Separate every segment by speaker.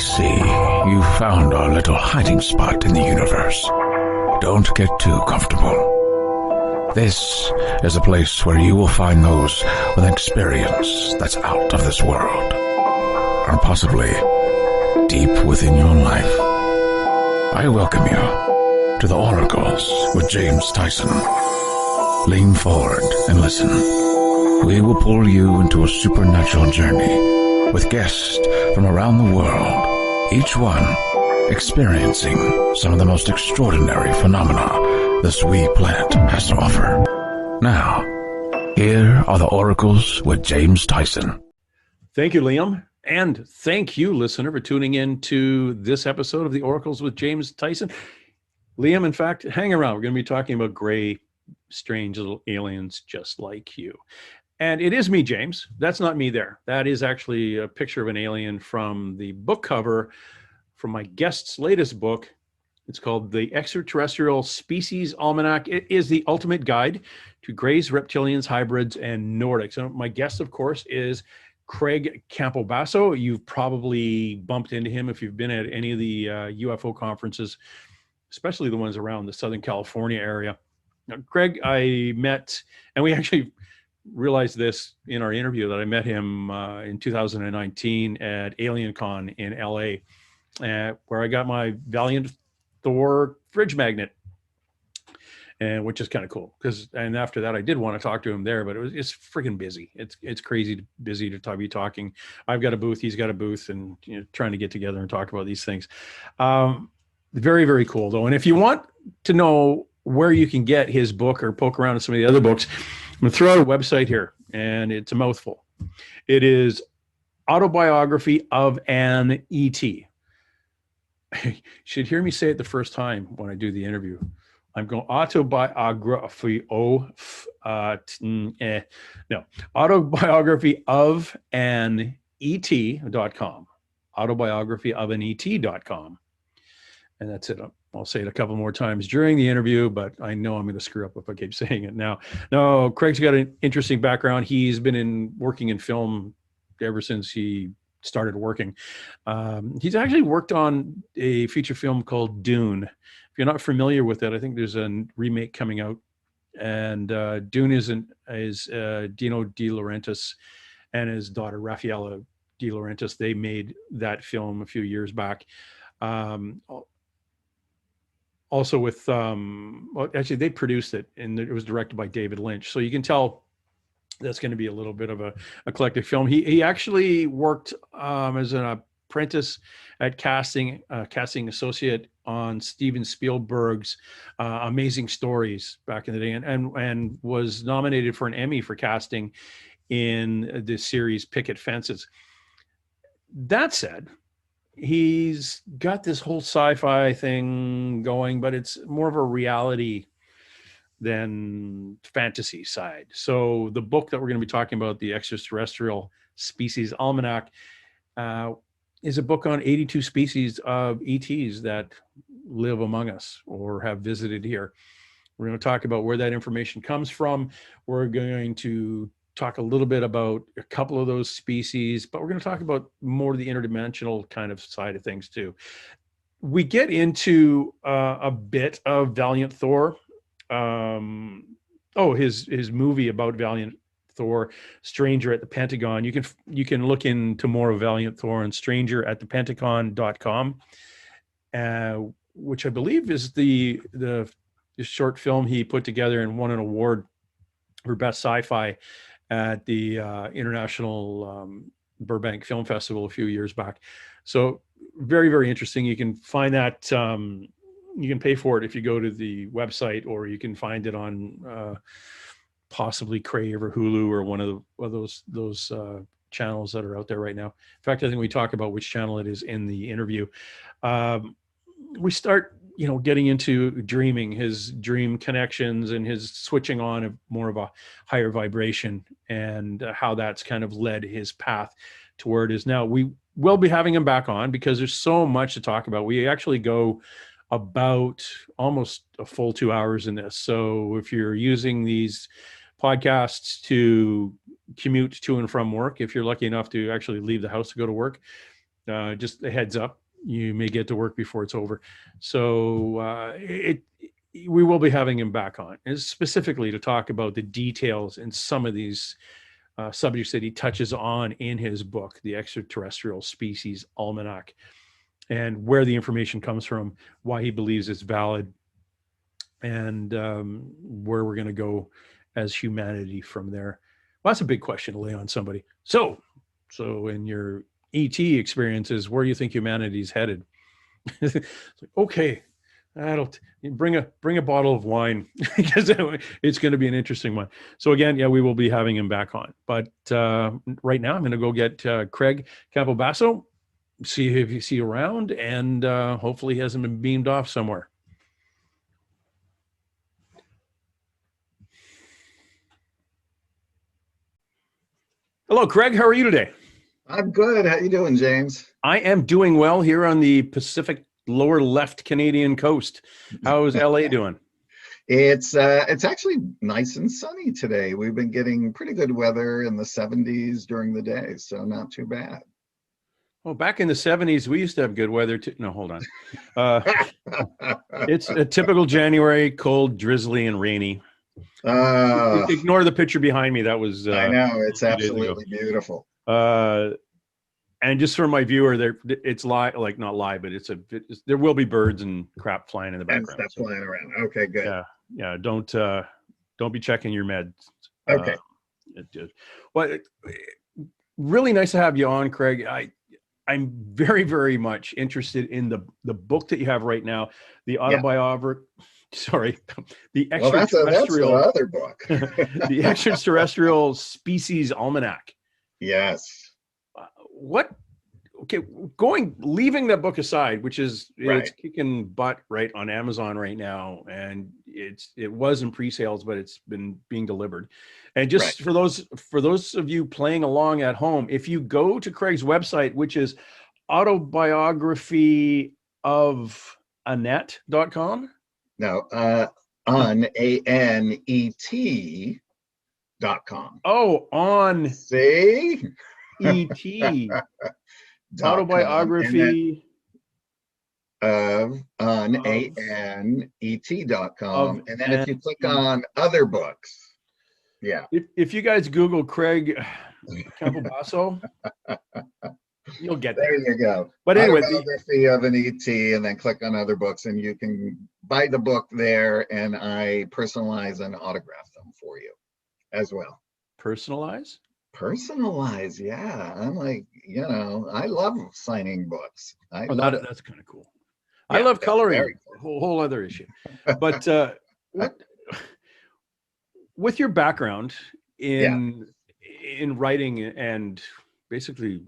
Speaker 1: see you found our little hiding spot in the universe. Don't get too comfortable. This is a place where you will find those with an experience that's out of this world, or possibly deep within your life. I welcome you to the Oracles with James Tyson. Lean forward and listen. We will pull you into a supernatural journey with guests from around the world, each one experiencing some of the most extraordinary phenomena this wee planet has to offer. Now, here are the Oracles with James Tyson.
Speaker 2: Thank you, Liam. And thank you, listener, for tuning in to this episode of the Oracles with James Tyson. Liam, in fact, hang around. We're going to be talking about gray, strange little aliens just like you. And it is me, James. That's not me there. That is actually a picture of an alien from the book cover from my guest's latest book. It's called The Extraterrestrial Species Almanac. It is the ultimate guide to grays, reptilians, hybrids, and Nordics. And my guest, of course, is Craig Campobasso. You've probably bumped into him if you've been at any of the UFO conferences, especially the ones around the Southern California area. Now, Craig, I met, and we actually realized this in our interview, that I met him in 2019 at AlienCon in LA, where I got my Valiant Thor fridge magnet, and which is kind of cool and after that I did want to talk to him there, but it's freaking busy. It's crazy busy to be talking. I've got a booth, he's got a booth, and trying to get together and talk about these things. Very, very cool though. And if you want to know where you can get his book or poke around in some of the other books, I'm going to throw out a website here, and it's a mouthful. It is Autobiography of an ET. You should hear me say it the first time when I do the interview. I'm going autobiography autobiography of an ET.com. Autobiography of an ET.com. And that's it. I'll say it a couple more times during the interview, but I know I'm going to screw up if I keep saying it now. No, Craig's got an interesting background. He's been working in film ever since he started working. He's actually worked on a feature film called Dune. If you're not familiar with it, I think there's a remake coming out. And Dune is Dino De Laurentiis and his daughter Raffaella De Laurentiis. They made that film a few years back. Also with, actually they produced it, and it was directed by David Lynch. So you can tell that's going to be a little bit of a eclectic film. He actually worked as an apprentice at casting associate on Steven Spielberg's Amazing Stories back in the day, and was nominated for an Emmy for casting in the series Picket Fences. That said, he's got this whole sci-fi thing going, but it's more of a reality than fantasy side. So the book that we're going to be talking about, The Extraterrestrial Species Almanac, is a book on 82 species of ETs that live among us or have visited here. We're going to talk about where that information comes from. We're going to talk a little bit about a couple of those species, but we're going to talk about more of the interdimensional kind of side of things too. We get into a bit of Valiant Thor. His movie about Valiant Thor, Stranger at the Pentagon. You can look into more of Valiant Thor and Stranger at the Pentagon.com, which I believe is the short film he put together and won an award for best sci-fi at the International Burbank Film Festival a few years back. So very, very interesting. You can find that, you can pay for it if you go to the website, or you can find it on possibly Crave or Hulu or one of those channels that are out there right now. In fact, I think we talk about which channel it is in the interview. We start getting into dreaming, his dream connections and his switching on more of a higher vibration, and how that's kind of led his path to where it is now. We will be having him back on because there's so much to talk about. We actually go about almost a full 2 hours in this. So if you're using these podcasts to commute to and from work, if you're lucky enough to actually leave the house to go to work, just a heads up, you may get to work before it's over. So we will be having him back on, and specifically to talk about the details and some of these subjects that he touches on in his book, The Extraterrestrial Species Almanac, and where the information comes from, why he believes it's valid, and where we're going to go as humanity from there. Well, that's a big question to lay on somebody. So in your ET experiences, where do you think humanity's headed? It's like, okay, bring a bottle of wine because it's going to be an interesting one. So again, yeah, we will be having him back on. But right now, I'm going to go get Craig Campobasso, see if he's around, and hopefully he hasn't been beamed off somewhere. Hello, Craig. How are you today?
Speaker 3: I'm good. How you doing, James?
Speaker 2: I am doing well here on the Pacific lower left Canadian coast. How is LA doing?
Speaker 3: It's actually nice and sunny today. We've been getting pretty good weather in the 70s during the day, so not too bad.
Speaker 2: Well, back in the 70s, we used to have good weather too. No, hold on. It's a typical January, cold, drizzly, and rainy. Ignore the picture behind me. That was
Speaker 3: I know, it's absolutely beautiful.
Speaker 2: And just for my viewer, it's live, like not live, but there will be birds and crap flying in the background.
Speaker 3: And stuff flying around. Okay, good.
Speaker 2: Yeah. Don't be checking your meds.
Speaker 3: Okay.
Speaker 2: Well, really nice to have you on, Craig. I'm very, very much interested in the book that you have right now, the Autobiography. Sorry, the Extraterrestrial.
Speaker 3: Well, that's the other book.
Speaker 2: The Extraterrestrial Species Almanac.
Speaker 3: Yes.
Speaker 2: Leaving that book aside, which is
Speaker 3: right.
Speaker 2: It's kicking butt right on Amazon right now, and it was in pre-sales, but it's been being delivered. And just for those of you playing along at home, if you go to Craig's website, which is autobiography.com.
Speaker 3: No, ANET.com.
Speaker 2: Oh, on
Speaker 3: see
Speaker 2: ET Autobiography
Speaker 3: of ANET.com, and then if you click on other books,
Speaker 2: if you guys Google Craig Campobasso, you'll get there.
Speaker 3: There you go.
Speaker 2: But anyway,
Speaker 3: Autobiography of an ET, and then click on other books, and you can buy the book there, and I personalize and autograph them for you as well.
Speaker 2: Personalize,
Speaker 3: yeah. I'm like, I love signing books.
Speaker 2: That's kind of cool. Yeah, I love coloring. Cool. Whole other issue. But with your background in writing and basically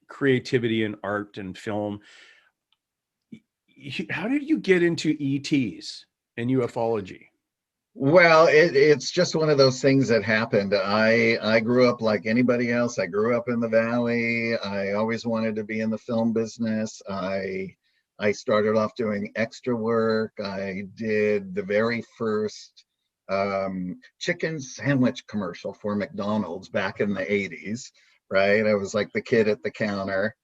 Speaker 2: creativity and art and film, how did you get into ETs and ufology?
Speaker 3: Well, it's just one of those things that happened. I grew up like anybody else. I grew up in the Valley. I always wanted to be in the film business. I started off doing extra work. I did the very first chicken sandwich commercial for McDonald's back in the 80s, right? I was like the kid at the counter.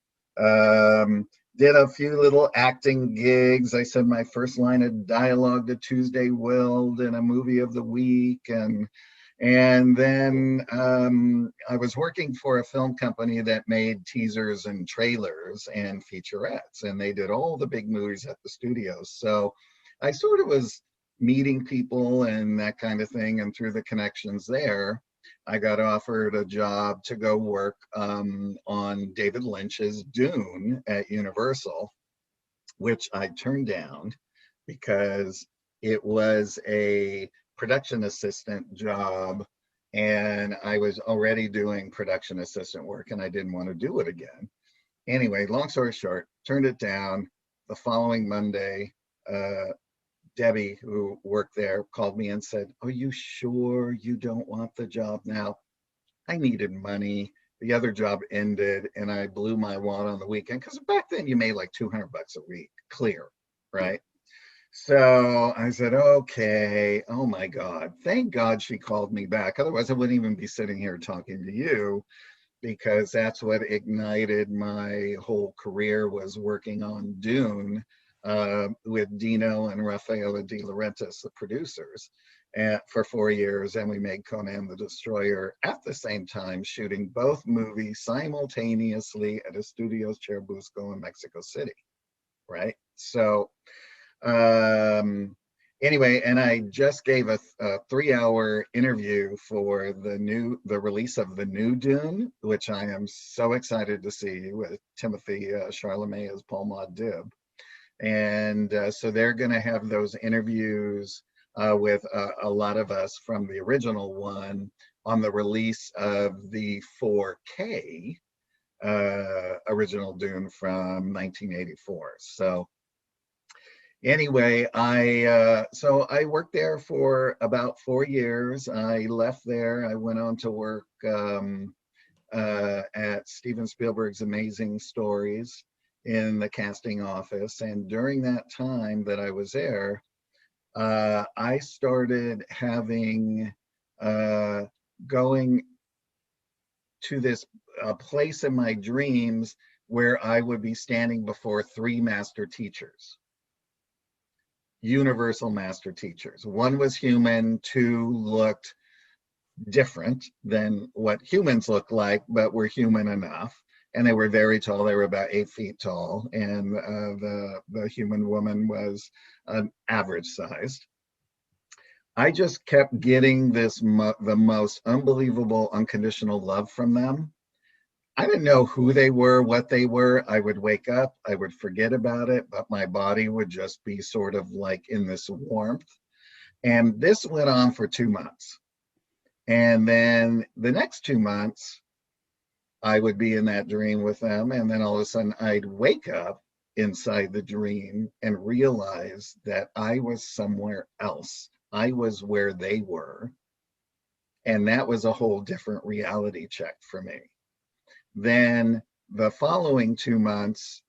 Speaker 3: Did a few little acting gigs. I said my first line of dialogue to Tuesday Weld in a movie of the week. And then I was working for a film company that made teasers and trailers and featurettes, and they did all the big movies at the studios. So I sort of was meeting people and that kind of thing. And through the connections there, I got offered a job to go work on David Lynch's Dune at Universal, which I turned down because it was a production assistant job, and I was already doing production assistant work, and I didn't want to do it again. Anyway, long story short, turned it down. The following Monday, Debbie, who worked there, called me and said, "Are you sure you don't want the job now?" I needed money. The other job ended, and I blew my wad on the weekend, because back then you made like $200 a week clear, right? So I said, okay. Oh my God, thank God she called me back. Otherwise I wouldn't even be sitting here talking to you. because that's what ignited my whole career, was working on Dune with Dino and Rafaela De Laurentiis, the producers, for 4 years. And we made Conan the Destroyer at the same time, shooting both movies simultaneously at Estudios Churubusco in Mexico City, right? So anyway, and I just gave a 3-hour interview for the release of the new Dune, which I am so excited to see, with Timothy Chalamet as Paul Maud-Dib. And so they're going to have those interviews with a lot of us from the original one on the release of the 4K original Dune from 1984. So anyway, I worked there for about 4 years. I left there. I went on to work at Steven Spielberg's Amazing Stories in the casting office. And during that time that I was there, I started having going to this place in my dreams where I would be standing before 3 master teachers. Universal master teachers. One was human, 2 looked different than what humans look like, but were human enough. And they were very tall. They were about 8 feet tall. And the human woman was average sized. I just kept getting the most unbelievable unconditional love from them. I didn't know who they were, what they were. I would wake up, I would forget about it, but my body would just be sort of like in this warmth. And this went on for 2 months. And then the next 2 months, I would be in that dream with them. And then all of a sudden I'd wake up inside the dream and realize that I was somewhere else. I was where they were. And that was a whole different reality check for me. Then the following 2 months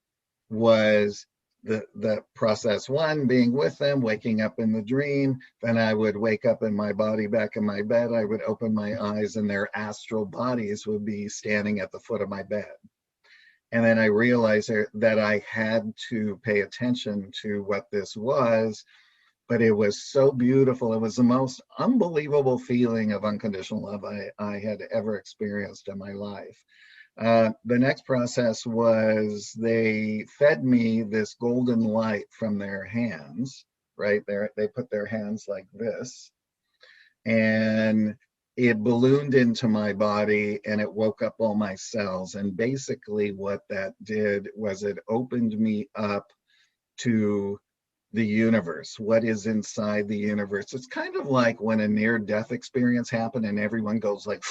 Speaker 3: was the process 1, being with them, waking up in the dream. Then I would wake up in my body back in my bed. I would open my eyes and their astral bodies would be standing at the foot of my bed. And then I realized that I had to pay attention to what this was, but it was so beautiful. It was the most unbelievable feeling of unconditional love I had ever experienced in my life. The next process was they fed me this golden light from their hands, right? They put their hands like this, and it ballooned into my body and it woke up all my cells. And basically what that did was it opened me up to the universe, what is inside the universe. It's kind of like when a near-death experience happened and everyone goes like,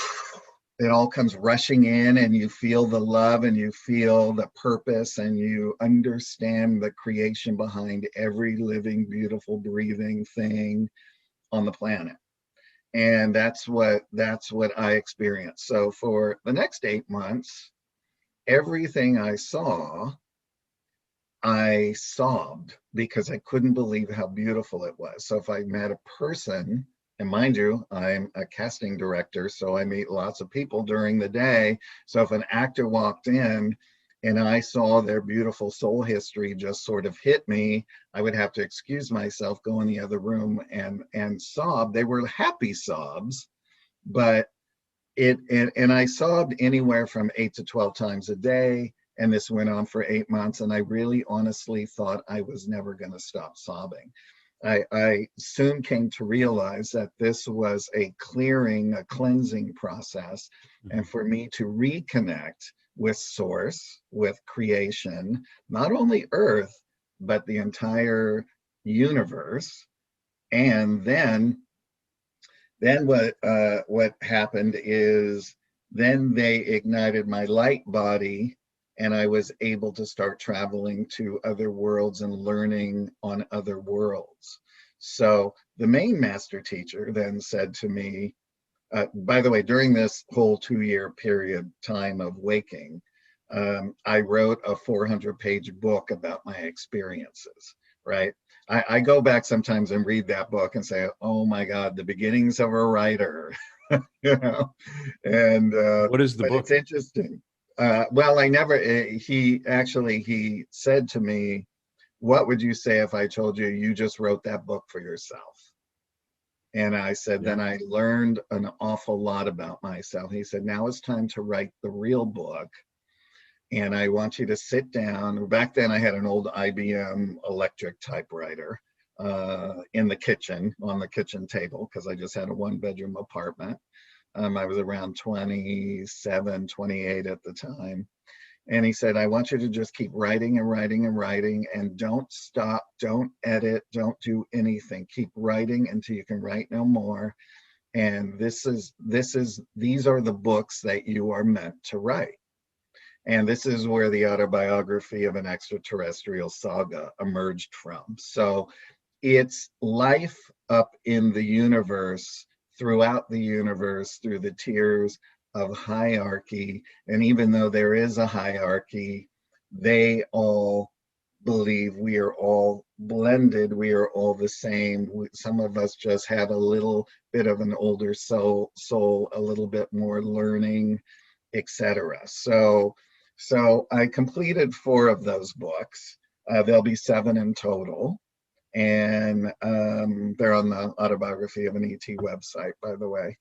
Speaker 3: it all comes rushing in and you feel the love and you feel the purpose and you understand the creation behind every living, beautiful, breathing thing on the planet. And that's what I experienced. So for the next 8 months, everything I saw, I sobbed because I couldn't believe how beautiful it was. So if I met a person, and mind you, I'm a casting director, so I meet lots of people during the day. So if an actor walked in and I saw their beautiful soul history just sort of hit me, I would have to excuse myself, go in the other room and sob. They were happy sobs, but and I sobbed anywhere from 8 to 12 times a day. And this went on for 8 months. And I really honestly thought I was never going to stop sobbing. I soon came to realize that this was a clearing, a cleansing process. And for me to reconnect with source, with creation, not only Earth, but the entire universe. And then what happened is then they ignited my light body, and I was able to start traveling to other worlds and learning on other worlds. So the main master teacher then said to me, by the way, during this whole 2-year period time of waking, I wrote a 400-page book about my experiences, right? I go back sometimes and read that book and say, oh my God, the beginnings of a writer. you know, and
Speaker 2: What is the
Speaker 3: but
Speaker 2: book?
Speaker 3: it's interesting. Well, I never. He said to me, "What would you say if I told you you just wrote that book for yourself?" And I said,
Speaker 2: Yeah.
Speaker 3: then I learned an awful lot about myself. He said, now it's time to write the real book. And I want you to sit down. Back then, I had an old IBM electric typewriter in the kitchen, on the kitchen table, because I just had a one-bedroom apartment. I was around 27, 28 at the time. And he said, I want you to just keep writing and writing and writing, and don't stop, don't edit, don't do anything. Keep writing until you can write no more. And these are the books that you are meant to write. And this is where the Autobiography of an Extraterrestrial Saga emerged from. So it's life up in the universe, throughout the universe, through the tiers of hierarchy. And even though there is a hierarchy, they all believe we are all blended, we are all the same. Some of us just have a little bit of an older soul, a little bit more learning, etc. So I completed 4 of those books. There'll be 7 in total. And they're on the Autobiography of an ET website, by the way.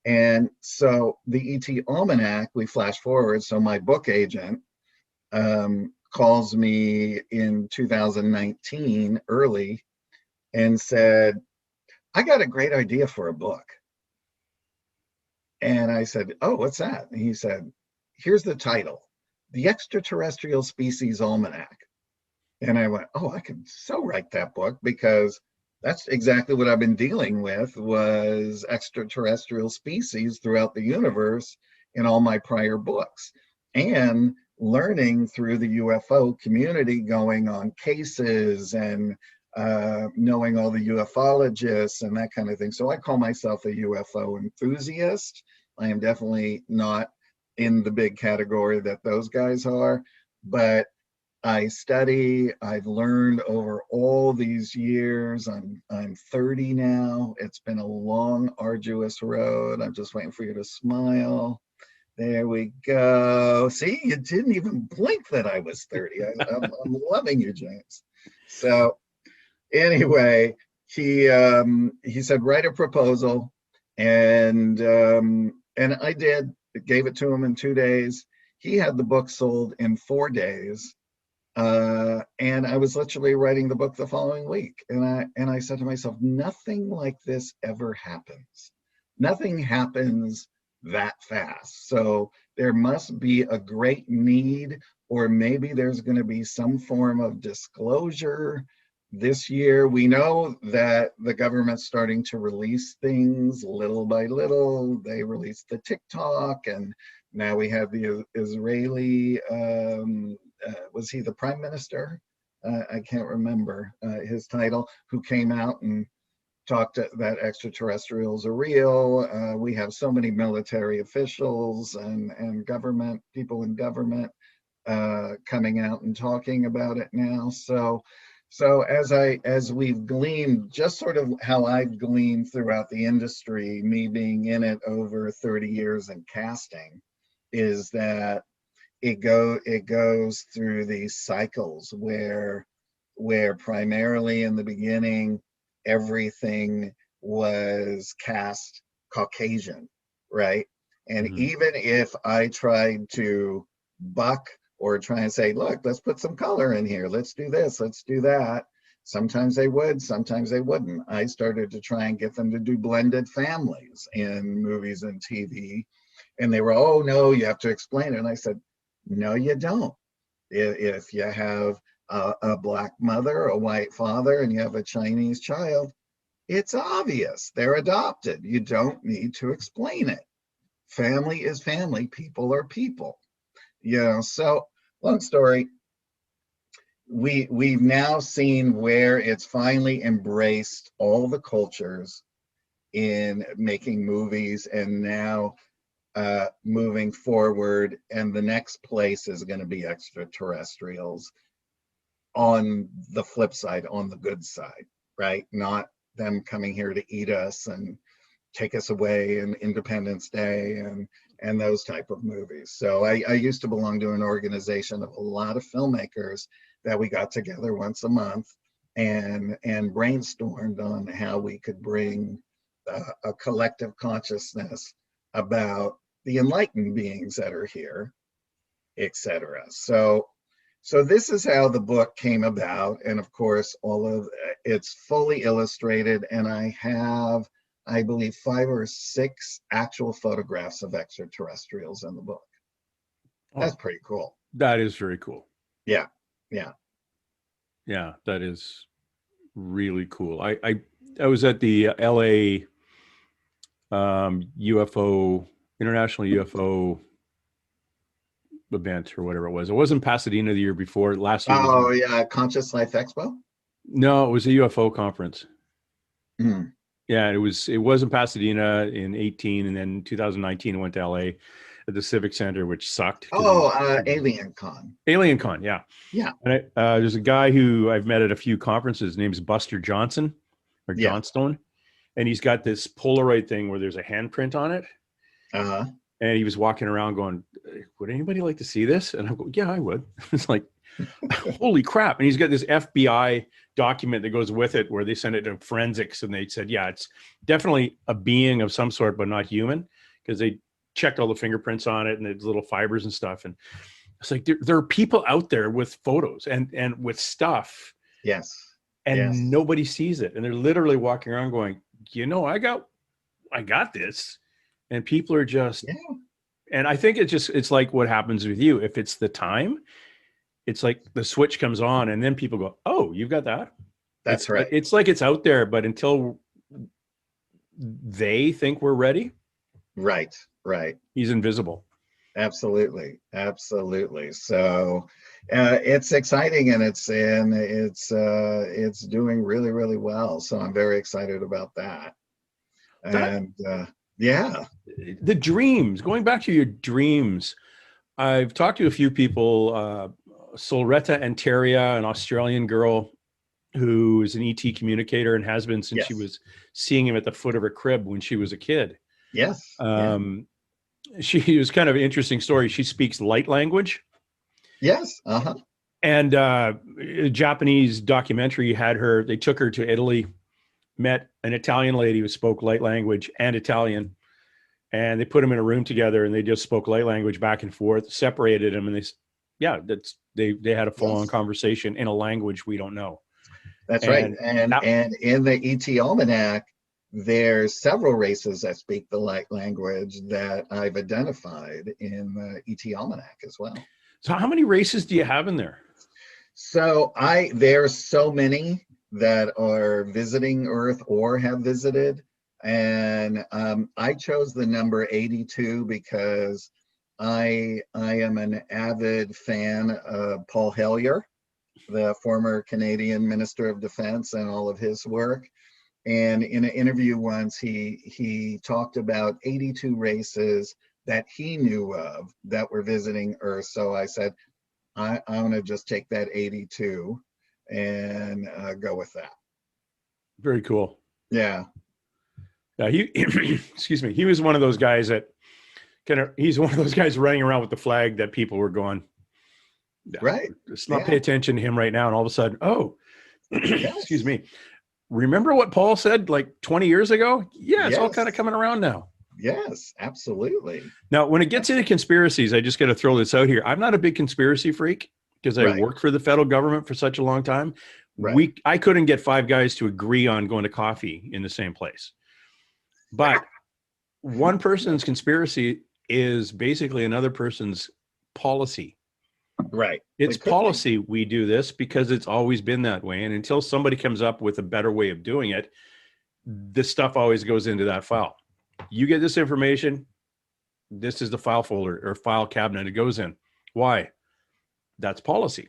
Speaker 3: And so the ET Almanac, we flash forward. So my book agent calls me in 2019, early, and said, I got a great idea for a book. And I said, oh, what's that? And he said, here's the title, The Extraterrestrial Species Almanac. And I went, oh, I could so write that book, because that's exactly what I've been dealing with, was extraterrestrial species throughout the universe in all my prior books, and learning through the UFO community, going on cases and knowing all the ufologists and that kind of thing. So I call myself a UFO enthusiast. I am definitely not in the big category that those guys are, but I study, I've learned over all these years. I'm 30 now. It's been a long, arduous road. I'm just waiting for you to smile. There we go. See, you didn't even blink that I was 30. I'm loving you, James. So anyway, he said, write a proposal, and I did. Gave it to him in 2 days. He had the book sold in 4 days. And I was literally writing the book the following week. And I said to myself, nothing like this ever happens. Nothing happens that fast. So there must be a great need, or maybe there's going to be some form of disclosure this year. We know that the government's starting to release things little by little. They released the TikTok, and now we have the Israeli, was he the prime minister? I can't remember his title, who came out and talked that extraterrestrials are real. We have so many military officials and government people in government coming out and talking about it now. So as we've gleaned, just sort of how I've gleaned throughout the industry, me being in it over 30 years in casting, is that it goes through these cycles where primarily in the beginning everything was cast Caucasian, right? And even if I tried to buck or try and say, look, let's put some color in here, let's do this, let's do that, sometimes they would, sometimes they wouldn't. I started to try and get them to do blended families in movies and TV, and they were, oh no, you have to explain it. And I said, no, you don't. If you have a black mother, a white father, and you have a Chinese child, it's obvious they're adopted. You don't need to explain it. Family is family, people are people. So long story, we've now seen where it's finally embraced all the cultures in making movies, and now moving forward, and the next place is going to be extraterrestrials, on the flip side, on the good side, right? Not them coming here to eat us and Take Us Away and Independence Day and those type of movies. So I used to belong to an organization of a lot of filmmakers that we got together once a month and brainstormed on how we could bring a collective consciousness about the enlightened beings that are here, etc. So this is how the book came about, and of course all of it's fully illustrated, and I have, I believe, 5 or 6 actual photographs of extraterrestrials in the book. That's pretty cool.
Speaker 2: That is very cool.
Speaker 3: Yeah,
Speaker 2: that is really cool. I was at the LA UFO International UFO event or whatever it was. It wasn't Pasadena the year before. Last year.
Speaker 3: Oh yeah, Conscious Life Expo.
Speaker 2: No, it was a UFO conference.
Speaker 3: Mm.
Speaker 2: Yeah, it was in Pasadena in 18, and then 2019 it went to LA at the Civic Center, which sucked.
Speaker 3: Alien Con.
Speaker 2: Alien Con, yeah.
Speaker 3: Yeah.
Speaker 2: And there's a guy who I've met at a few conferenses. His name's Buster Johnson or Johnstone, and he's got this Polaroid thing where there's a handprint on it.
Speaker 3: Uh-huh.
Speaker 2: And he was walking around going, "Would anybody like to see this?" And I go, "Yeah, I would." It's like, holy crap. And he's got this FBI document that goes with it where they send it to forensics, and they said, yeah, it's definitely a being of some sort, but not human, because they checked all the fingerprints on it and the little fibers and stuff. And it's like, there are people out there with photos and with stuff.
Speaker 3: Yes.
Speaker 2: And nobody sees it. And they're literally walking around going, I got this. And people are just, and I think it's like what happens with you. If it's the time, it's like the switch comes on and then people go, oh, you've got that.
Speaker 3: That's right.
Speaker 2: It's like it's out there, but until they think we're ready.
Speaker 3: Right.
Speaker 2: He's invisible.
Speaker 3: Absolutely. So it's exciting, and it's doing really, really well. So I'm very excited about that. And
Speaker 2: the dreams, going back to your dreams, I've talked to a few people, Solretta Anteria, an Australian girl who is an ET communicator and has been since she was seeing him at the foot of her crib when she was a kid.
Speaker 3: Yes.
Speaker 2: She was kind of an interesting story. She speaks light language.
Speaker 3: Yes. Uh-huh.
Speaker 2: And a Japanese documentary had her, they took her to Italy, met an Italian lady who spoke light language and Italian, and they put them in a room together and they just spoke light language back and forth, separated them, and they had a full-on conversation in a language we don't know.
Speaker 3: That's right. And in the ET Almanac, there's several races that speak the light language that I've identified in the ET Almanac as well.
Speaker 2: So how many races do you have in there?
Speaker 3: So there's so many that are visiting Earth or have visited. And I chose the number 82 because I am an avid fan of Paul Hellyer, the former Canadian Minister of Defense, and all of his work. And in an interview once, he talked about 82 races that he knew of that were visiting Earth. So I said, I'm going to just take that 82 and go with that.
Speaker 2: Very cool.
Speaker 3: Yeah.
Speaker 2: He excuse me. He was one of those guys that he's one of those guys running around with the flag that people were going,
Speaker 3: right.
Speaker 2: Let's not pay attention to him right now. And all of a sudden, excuse me. Remember what Paul said like 20 years ago? Yeah, it's all kind of coming around now.
Speaker 3: Yes, absolutely.
Speaker 2: Now, when it gets into conspiracies, I just got to throw this out here. I'm not a big conspiracy freak because I worked for the federal government for such a long time.
Speaker 3: Right.
Speaker 2: I couldn't get 5 guys to agree on going to coffee in the same place. But one person's conspiracy is basically another person's policy.
Speaker 3: Right.
Speaker 2: It's policy. We do this because it's always been that way. And until somebody comes up with a better way of doing it, this stuff always goes into that file. You get this information. This is the file folder or file cabinet it goes in. Why? That's policy.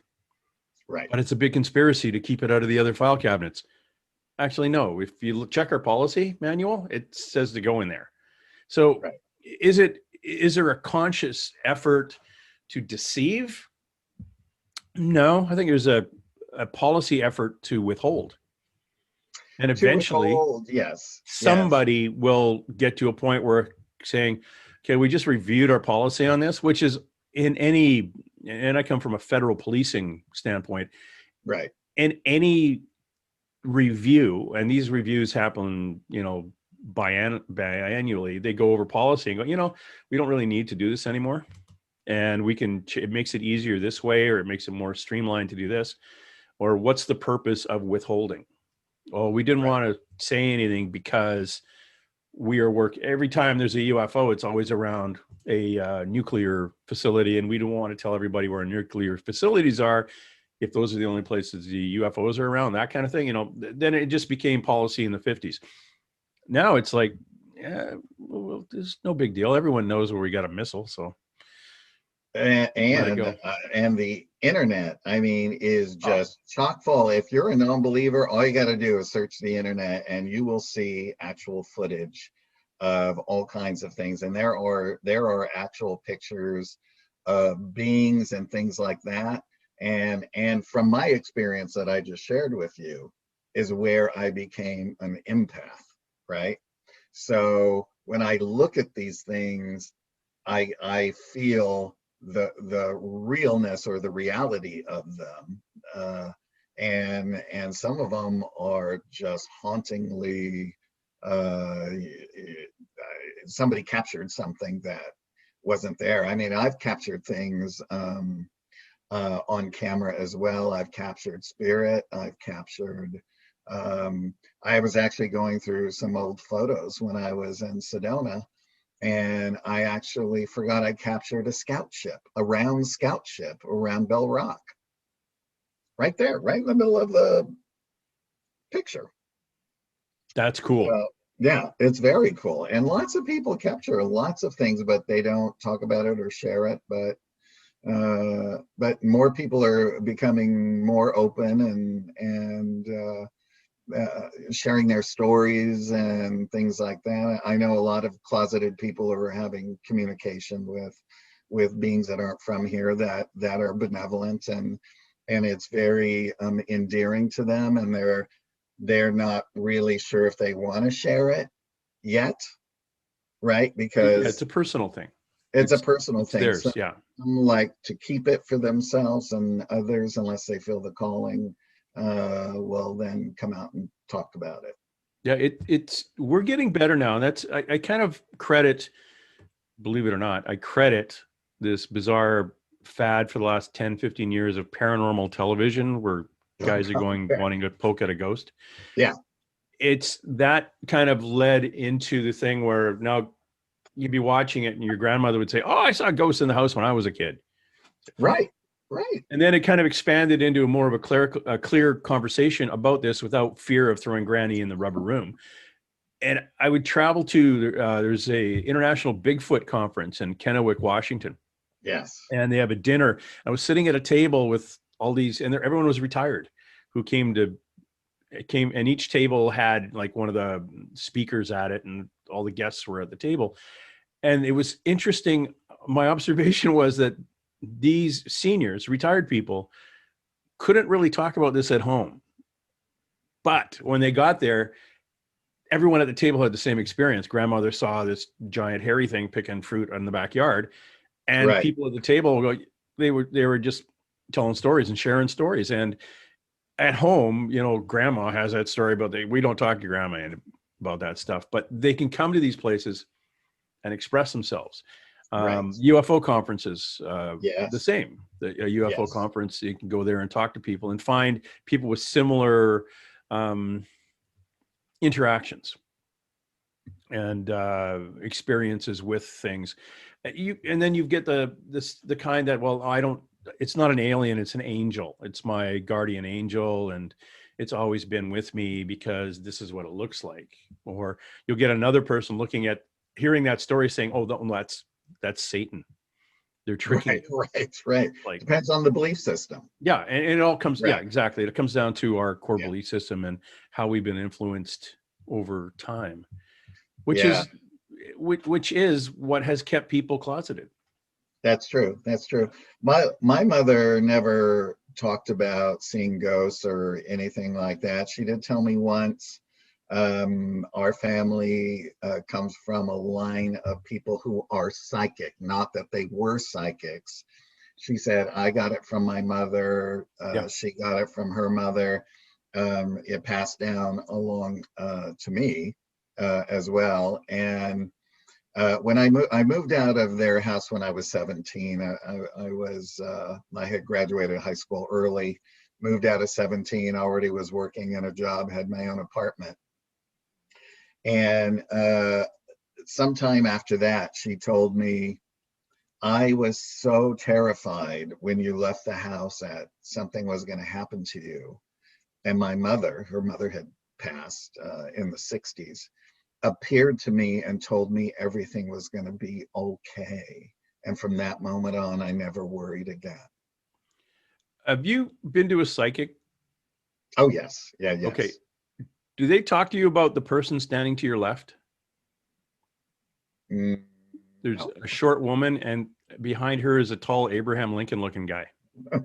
Speaker 3: Right.
Speaker 2: But it's a big conspiracy to keep it out of the other file cabinets. Actually, no. If you check our policy manual, it says to go in there. So is there a conscious effort to deceive? No, I think there's a policy effort to withhold. And
Speaker 3: to
Speaker 2: eventually
Speaker 3: withhold, yes, yes,
Speaker 2: somebody will get to a point where saying, okay, we just reviewed our policy on this, which is in any, and I come from a federal policing standpoint,
Speaker 3: right,
Speaker 2: in any review, and these reviews happen, biannually, they go over policy and go, we don't really need to do this anymore. And we can, it makes it easier this way, or it makes it more streamlined to do this. Or what's the purpose of withholding? Oh, we didn't
Speaker 3: right.
Speaker 2: want to say anything because we are every time there's a UFO, it's always around a nuclear facility. And we don't want to tell everybody where nuclear facilities are if those are the only places the UFOs are around, that kind of thing. Then it just became policy in the 50s. Now it's like, yeah, well, there's no big deal. Everyone knows where we got a missile. So
Speaker 3: And
Speaker 2: let it go.
Speaker 3: and the internet, I mean, is
Speaker 2: Oh,
Speaker 3: just chock full. If you're a non-believer, all you got to do is search the internet, and you will see actual footage of all kinds of things. And there are actual pictures of beings and things like that. And from my experience that I just shared with you, is where I became an empath, right? So when I look at these things, I feel the realness or the reality of them, and some of them are just hauntingly. Somebody captured something that wasn't there. I mean, I've captured things on camera as well. I've captured spirit. I've captured. I was actually going through some old photos when I was in Sedona, and I actually forgot I captured a round scout ship around Bell Rock. Right there, right in the middle of the picture.
Speaker 2: that's cool.
Speaker 3: So, yeah, it's very cool. And lots of people capture lots of things, but they don't talk about it or share it. But more people are becoming more open and sharing their stories and things like that. I know a lot of closeted people are having communication with beings that aren't from here that are benevolent, and it's very endearing to them, and they're not really sure if they want to share it yet, right?
Speaker 2: Yeah,
Speaker 3: Because
Speaker 2: it's a personal thing.
Speaker 3: it's a personal
Speaker 2: It's
Speaker 3: thing. So
Speaker 2: theirs. Yeah.
Speaker 3: some like to keep it for themselves, and others, unless they feel the calling, will then come out and talk about it.
Speaker 2: Yeah. We're getting better now. And I kind of credit, believe it or not, I credit this bizarre fad for the last 10, 15 years of paranormal television where guys are wanting to poke at a ghost.
Speaker 3: Yeah,
Speaker 2: It's that kind of led into the thing where now you'd be watching it and your grandmother would say, "Oh, I saw a ghost in the house when I was a kid."
Speaker 3: right, right,
Speaker 2: And then it kind of expanded into more of a clear conversation about this without fear of throwing granny in the rubber room. And I would travel to, there's a international Bigfoot conference in Kennewick, Washington.
Speaker 3: yes,
Speaker 2: And they have a dinner. I was sitting at a table with all these, and everyone was retired who came, and each table had like one of the speakers at it, and all the guests were at the table. And it was interesting. My observation was that these seniors, retired people, couldn't really talk about this at home. But when they got there, everyone at the table had the same experience. Grandmother saw this giant hairy thing picking fruit in the backyard, and
Speaker 3: right,
Speaker 2: people at the table go, they were just telling stories and sharing stories. And at home, grandma has that story about we don't talk to grandma about that stuff, but they can come to these places and express themselves.
Speaker 3: right.
Speaker 2: UFO conferences, the
Speaker 3: Yes,
Speaker 2: same. A UFO
Speaker 3: yes,
Speaker 2: conference, you can go there and talk to people and find people with similar interactions and experiences with things. And then you get the kind that, well, it's not an alien, it's an angel. It's my guardian angel, and it's always been with me because this is what it looks like. Or you'll get another person hearing that story saying, oh, that's Satan. They're tricking
Speaker 3: right,
Speaker 2: you.
Speaker 3: right.
Speaker 2: Like,
Speaker 3: Depends on the belief system.
Speaker 2: yeah. And it all comes, yeah,
Speaker 3: Right.
Speaker 2: exactly. It comes down to our core
Speaker 3: Yeah,
Speaker 2: belief system and how we've been influenced over time, which
Speaker 3: yeah.
Speaker 2: is what has kept people closeted.
Speaker 3: That's true. That's true. My mother never talked about seeing ghosts or anything like that. She did tell me once Our family comes from a line of people who are psychic, not that they were psychics. She said, I got it from my mother.
Speaker 2: Yeah.
Speaker 3: She got it from her mother. It passed down along to me as well. And when I moved out of their house when I was 17. I had graduated high school early, moved out at 17, already was working in a job, had my own apartment. And sometime after that, she told me, I was so terrified when you left the house that something was going to happen to you. And my mother, her mother had passed in the 60s, appeared to me and told me everything was going to be okay. And from that moment on, I never worried again.
Speaker 2: Have you been to a psychic?
Speaker 3: Oh, yes. Yeah, yes.
Speaker 2: Okay. Do they talk to you about the person standing to your left? There's
Speaker 3: No.
Speaker 2: a short woman, and behind her is a tall Abraham Lincoln looking guy. Does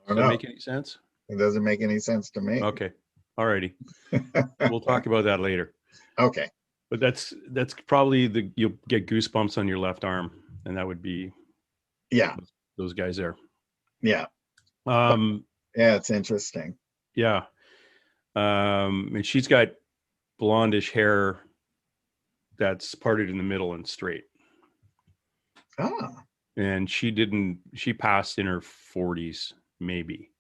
Speaker 2: that make any sense?
Speaker 3: It doesn't make any sense to me.
Speaker 2: Okay. All righty. We'll talk about that later.
Speaker 3: Okay.
Speaker 2: But that's probably you'll get goosebumps on your left arm, and that would be those guys there.
Speaker 3: Yeah. Yeah, it's interesting.
Speaker 2: Yeah. And she's got blondish hair that's parted in the middle and straight.
Speaker 3: Ah.
Speaker 2: And she passed in her 40s, maybe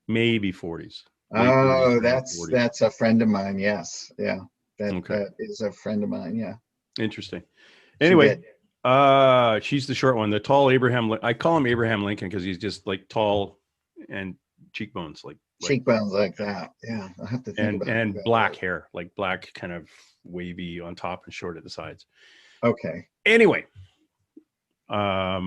Speaker 2: 40s.
Speaker 3: Oh, that's a friend of mine. Yes. Yeah. That is a friend of mine. Yeah.
Speaker 2: Interesting. Anyway, she's the short one, the tall Abraham. I call him Abraham Lincoln because he's just like tall and cheekbones, like
Speaker 3: that. Yeah. I have to think about
Speaker 2: and black hair, like black, kind of wavy on top and short at the sides.
Speaker 3: Okay.
Speaker 2: Anyway, where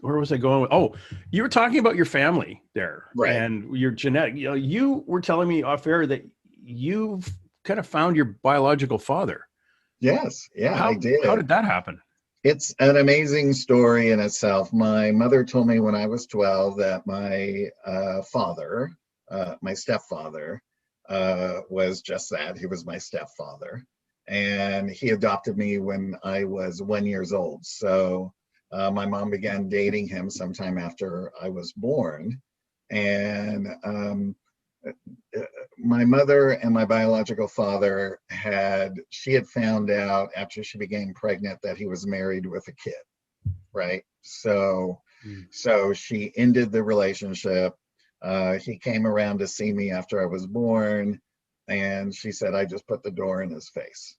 Speaker 2: was I going with? Oh, you were talking about your family there,
Speaker 3: right?
Speaker 2: And your genetic. You were telling me off air that you've kind of found your biological father.
Speaker 3: Yes. Yeah, I did.
Speaker 2: How did that happen?
Speaker 3: It's an amazing story in itself. My mother told me when I was 12 that my father, my stepfather, was just that. He was my stepfather. And he adopted me when I was 1 year old. So my mom began dating him sometime after I was born. And my mother and my biological father had found out after she became pregnant that he was married with a kid, right? So she ended the relationship. He came around to see me after I was born, and she said, I just put the door in his face.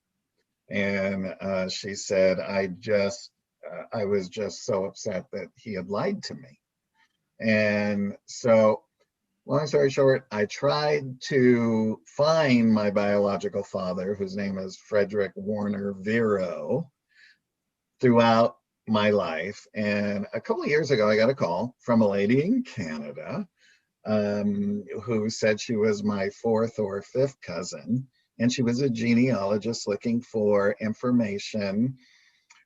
Speaker 3: And she said, I was just so upset that he had lied to me. And so, long story short, I tried to find my biological father, whose name is Frederick Warner Vero, throughout my life. And a couple of years ago, I got a call from a lady in Canada who said she was my fourth or fifth cousin. And she was a genealogist looking for information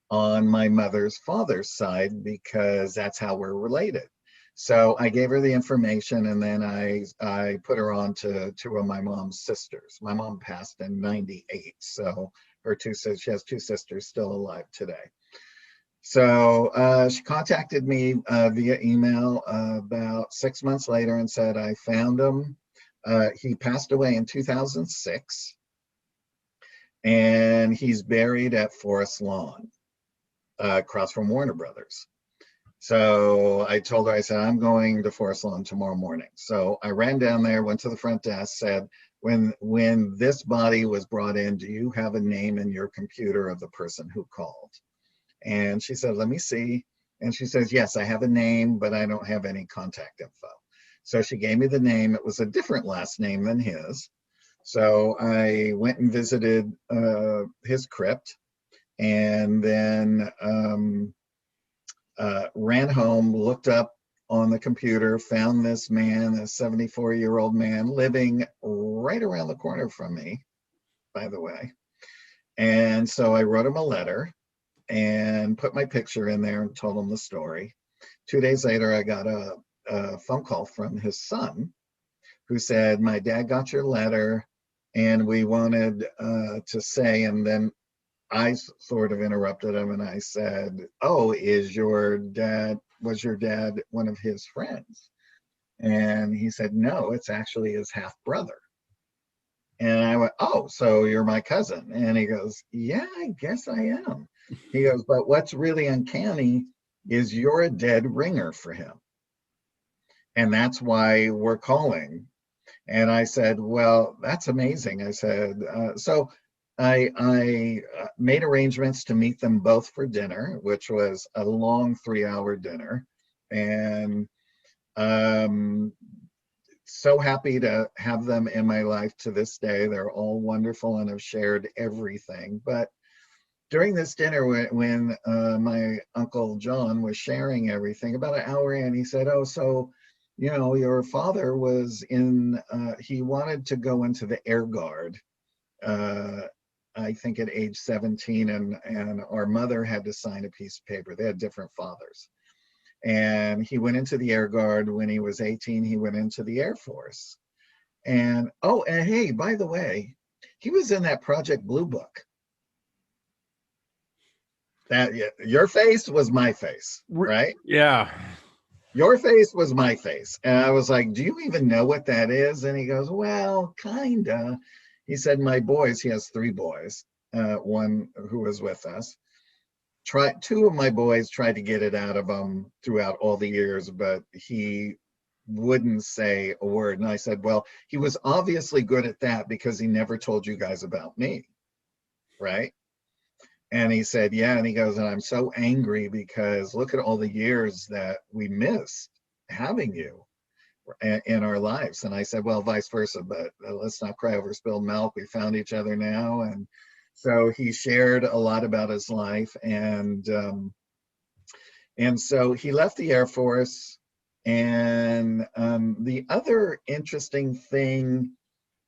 Speaker 3: on my mother's father's side because that's how we're related. So I gave her the information, and then I put her on to two of my mom's sisters. My mom passed in 98, so she has two sisters still alive today. So she contacted me via email about 6 months later and said, I found him. He passed away in 2006, and he's buried at Forest Lawn, across from Warner Brothers. So I told her, I said, I'm going to Forest Lawn tomorrow morning. So I ran down there, went to the front desk, said, when this body was brought in, do you have a name in your computer of the person who called? And she said, let me see. And she says, yes, I have a name, but I don't have any contact info. So she gave me the name. It was a different last name than his. So I went and visited his crypt, and then ran home, looked up on the computer, found this man, a 74-year-old man living right around the corner from me, by the way. And so I wrote him a letter and put my picture in there and told him the story. 2 days later, I got a phone call from his son, who said, my dad got your letter and we wanted to say, and then I sort of interrupted him and I said, oh, was your dad one of his friends? And he said, no, it's actually his half brother. And I went, oh, so you're my cousin? And he goes, yeah, I guess I am. He goes, but what's really uncanny is you're a dead ringer for him. And that's why we're calling. And I said, well, that's amazing. I said, so I made arrangements to meet them both for dinner, which was a long 3-hour dinner. And so happy to have them in my life to this day. They're all wonderful and have shared everything. But during this dinner, when my Uncle John was sharing everything, about an hour in, he said, oh, so, you know, your father was he wanted to go into the Air Guard, I think at age 17, and our mother had to sign a piece of paper. They had different fathers. And he went into the Air Guard. When he was 18, he went into the Air Force. And, oh, and hey, by the way, he was in that Project Blue Book. That, your face was my face, right?
Speaker 2: Yeah.
Speaker 3: Your face was my face. And I was like, do you even know what that is? And he goes, well, kinda. He said, my boys, he has 3 boys, one who was with us. 2 of my boys tried to get it out of him throughout all the years, but he wouldn't say a word. And I said, well, he was obviously good at that because he never told you guys about me, right? And he said, yeah. And he goes, and I'm so angry because look at all the years that we missed having you in our lives. And I said, well, vice versa, but let's not cry over spilled milk. We found each other now. And so he shared a lot about his life. And so he left the Air Force. And the other interesting thing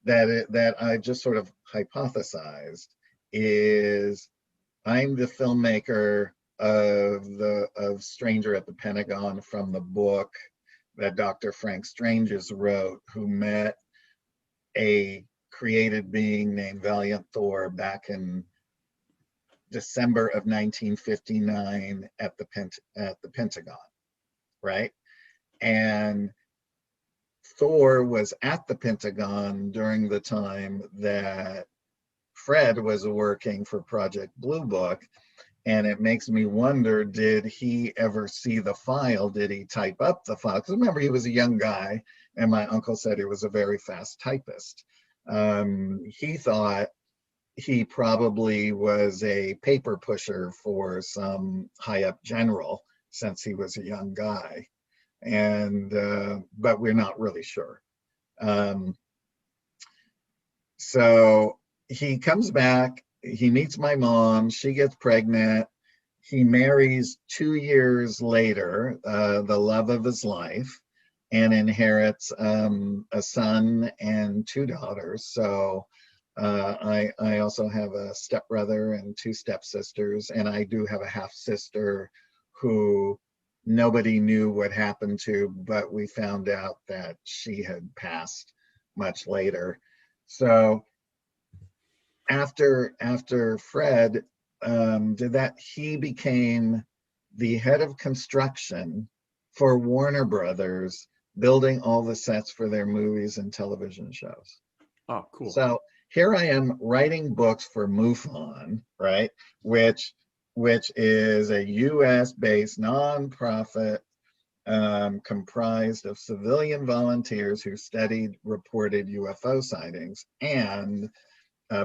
Speaker 3: that I just sort of hypothesized is I'm the filmmaker of Stranger at the Pentagon from the book that Dr. Frank Stranges wrote, who met a created being named Valiant Thor back in December of 1959 at the Pentagon, right? And Thor was at the Pentagon during the time that Fred was working for Project Blue Book. And it makes me wonder, did he ever see the file? Did he type up the file? Because remember, he was a young guy, and my uncle said he was a very fast typist. He thought he probably was a paper pusher for some high up general since he was a young guy. And but we're not really sure. So he comes back, he meets my mom, she gets pregnant, he marries 2 years later, the love of his life, and inherits a son and 2 daughters. So I also have a stepbrother and 2 stepsisters, and I do have a half sister who nobody knew what happened to, but we found out that she had passed much later. So after Fred he became the head of construction for Warner Brothers, building all the sets for their movies and television shows.
Speaker 2: Oh, cool.
Speaker 3: So here I am writing books for MUFON, right? Which is a US-based nonprofit comprised of civilian volunteers who studied reported UFO sightings. And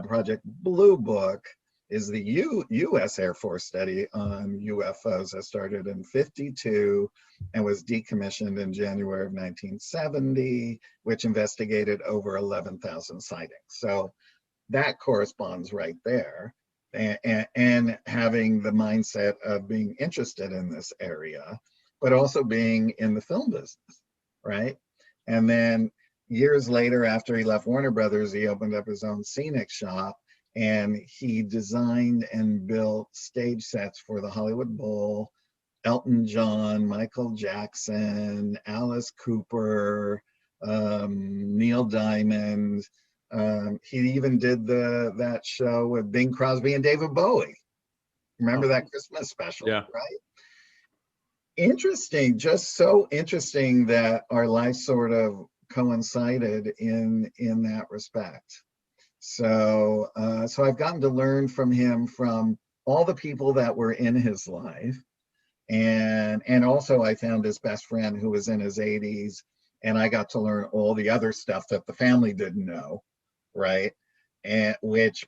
Speaker 3: Project Blue Book is the U.S. Air Force study on UFOs that started in 1952 and was decommissioned in January of 1970, which investigated over 11,000 sightings. So that corresponds right there. And having the mindset of being interested in this area, but also being in the film business, right? And then years later, after he left Warner Brothers, he opened up his own scenic shop, and he designed and built stage sets for the Hollywood Bowl, Elton John, Michael Jackson, Alice Cooper, Neil Diamond. He even did that show with Bing Crosby and David Bowie. Remember that Christmas special?
Speaker 2: Yeah.
Speaker 3: Right. Interesting, just so interesting that our lives sort of coincided in that respect. So so I've gotten to learn from him, from all the people that were in his life. And also I found his best friend who was in his 80s, and I got to learn all the other stuff that the family didn't know, right? And which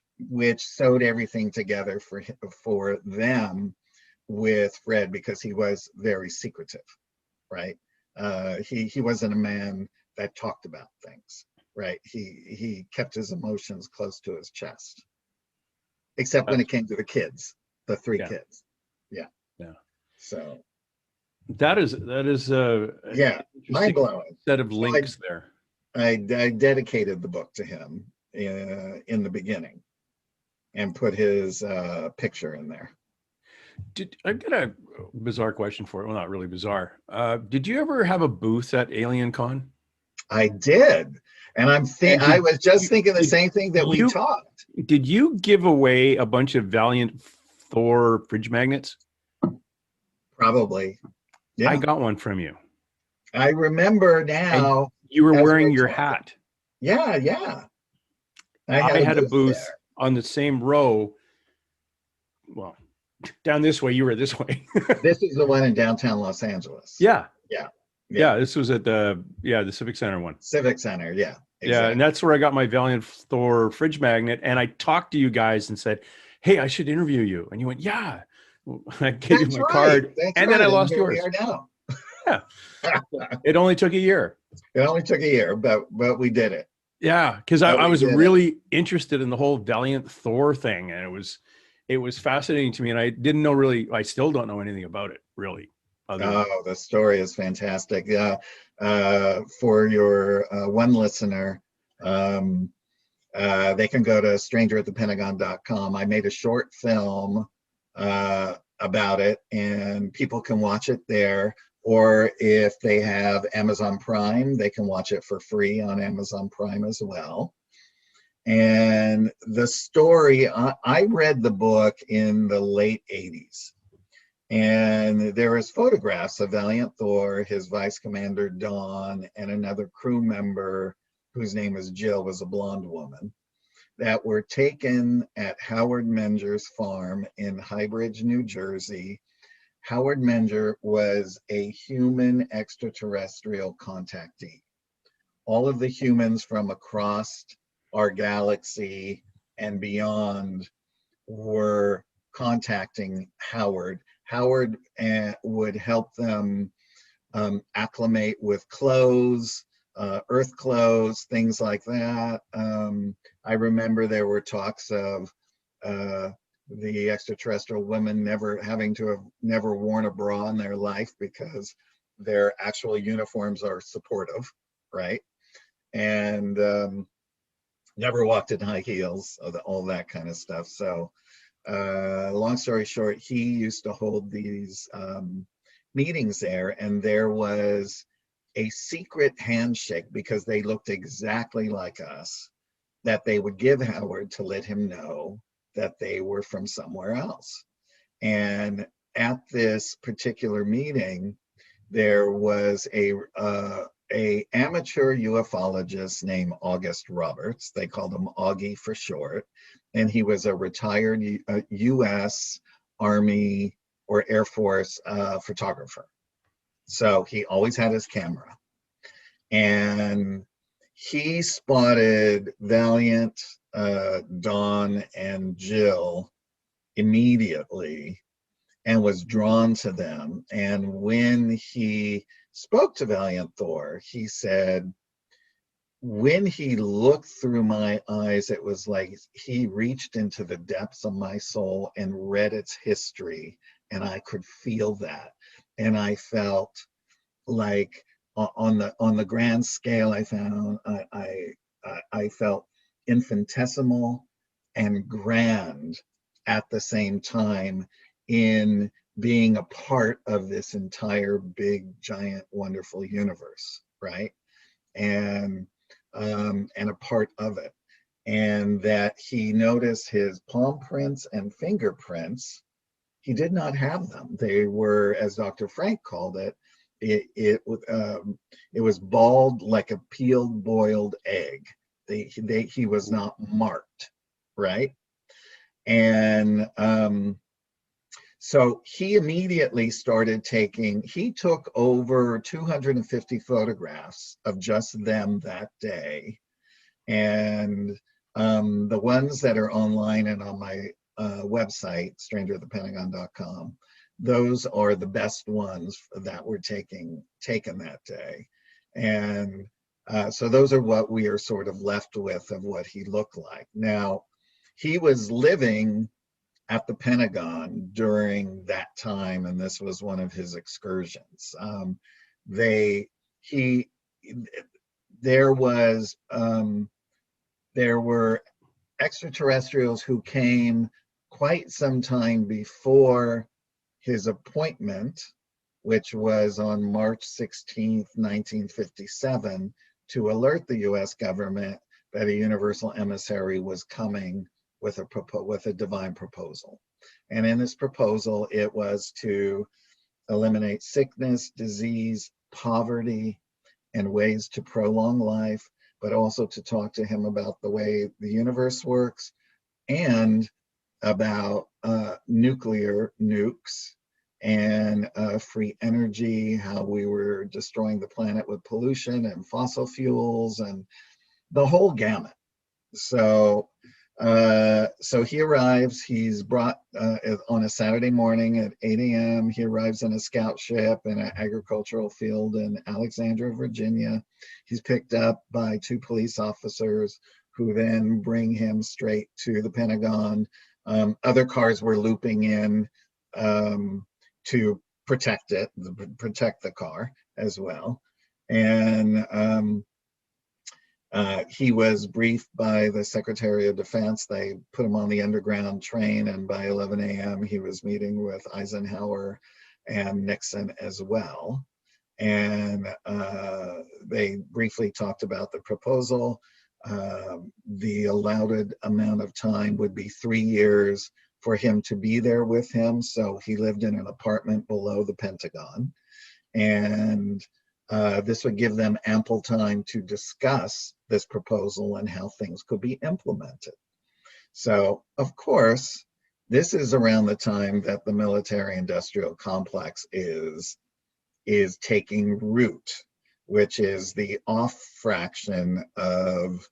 Speaker 3: sewed everything together for them with Fred, because he was very secretive, right? He wasn't a man that talked about things, right? He kept his emotions close to his chest, except when it came to the kids, the three kids. Yeah.
Speaker 2: Yeah.
Speaker 3: So
Speaker 2: that is
Speaker 3: yeah, mind blowing
Speaker 2: set of links there.
Speaker 3: I dedicated the book to him in the beginning, and put his picture in there.
Speaker 2: I got a bizarre question for you? Well, not really bizarre. Did you ever have a booth at Alien Con?
Speaker 3: I did, and I was just thinking the same thing that we talked.
Speaker 2: Did you give away a bunch of Valiant Thor fridge magnets?
Speaker 3: Probably. Yeah.
Speaker 2: I got one from you.
Speaker 3: I remember now.
Speaker 2: And you were wearing your hat.
Speaker 3: Yeah, yeah.
Speaker 2: I had a booth on the same row. Well, down this way, you were this way.
Speaker 3: This is the one in downtown Los Angeles.
Speaker 2: Yeah.
Speaker 3: Yeah.
Speaker 2: Yeah, this was at the Civic Center one.
Speaker 3: Civic Center, yeah.
Speaker 2: Exactly. Yeah, and that's where I got my Valiant Thor fridge magnet. And I talked to you guys and said, hey, I should interview you. And you went, yeah. I gave you my card. And then I lost yours.
Speaker 3: We are now.
Speaker 2: Yeah. It only took a year.
Speaker 3: It only took a year, but we did it.
Speaker 2: Yeah, because I was really interested in the whole Valiant Thor thing. And it was fascinating to me. And I didn't know I still don't know anything about it, really.
Speaker 3: Oh, the story is fantastic. Yeah. For your one listener, they can go to strangeratthepentagon.com. I made a short film about it, and people can watch it there. Or if they have Amazon Prime, they can watch it for free on Amazon Prime as well. And the story, I read the book in the late 80s. And there is photographs of Valiant Thor, his vice commander Dawn, and another crew member whose name is Jill, was a blonde woman, that were taken at Howard Menger's farm in Highbridge, New Jersey. Howard Menger was a human extraterrestrial contactee. All of the humans from across our galaxy and beyond were contacting Howard. Howard would help them acclimate with clothes, earth clothes, things like that. I remember there were talks of the extraterrestrial women having to have worn a bra in their life because their actual uniforms are supportive, right? And never walked in high heels, all that kind of stuff. So long story short, he used to hold these meetings there, and there was a secret handshake, because they looked exactly like us, that they would give Howard to let him know that they were from somewhere else. And at this particular meeting, there was a amateur ufologist named August Roberts. They called him Augie for short. And he was a retired U.S. Army or Air Force photographer. So he always had his camera. And he spotted Valiant, Dawn, and Jill immediately and was drawn to them. And when he spoke to Valiant Thor, he said, when he looked through my eyes, it was like he reached into the depths of my soul and read its history, and I could feel that. And I felt like on the grand scale, I felt infinitesimal and grand at the same time in being a part of this entire big, giant, wonderful universe, right? and a part of it, and that he noticed his palm prints and fingerprints. He did not have them. They were, as Dr. Frank called it, it was bald like a peeled boiled egg. He was not marked, right? And so he immediately started he took over 250 photographs of just them that day. And the ones that are online and on my website, strangerthepentagon.com, those are the best ones that were taken that day. And so those are what we are sort of left with of what he looked like. Now, he was living at the Pentagon during that time, and this was one of his excursions. There were extraterrestrials who came quite some time before his appointment, which was on March 16th, 1957, to alert the US government that a universal emissary was coming with a divine proposal. And in this proposal, it was to eliminate sickness, disease, poverty, and ways to prolong life, but also to talk to him about the way the universe works and about nuclear nukes and free energy, how we were destroying the planet with pollution and fossil fuels and the whole gamut. So he arrives, he's brought on a Saturday morning at 8 a.m. He arrives in a scout ship in an agricultural field in Alexandria, Virginia. He's picked up by 2 police officers who then bring him straight to the Pentagon. Other cars were looping in to protect the car as well. And he was briefed by the Secretary of Defense. They put him on the underground train, and by 11 a.m. he was meeting with Eisenhower and Nixon as well. And they briefly talked about the proposal. The allowed amount of time would be 3 years for him to be there with him. So he lived in an apartment below the Pentagon. And this would give them ample time to discuss this proposal and how things could be implemented. So, of course, this is around the time that the military-industrial complex is taking root, which is the off fraction of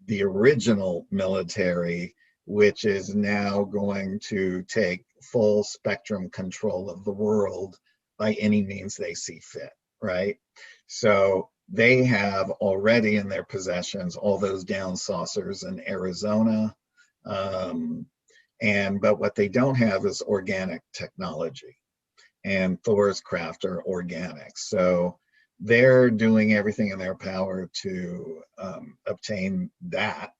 Speaker 3: the original military, which is now going to take full spectrum control of the world by any means they see fit, right? So they have already in their possessions all those down saucers in Arizona, but what they don't have is organic technology, and Thor's craft are organic. So they're doing everything in their power to obtain that.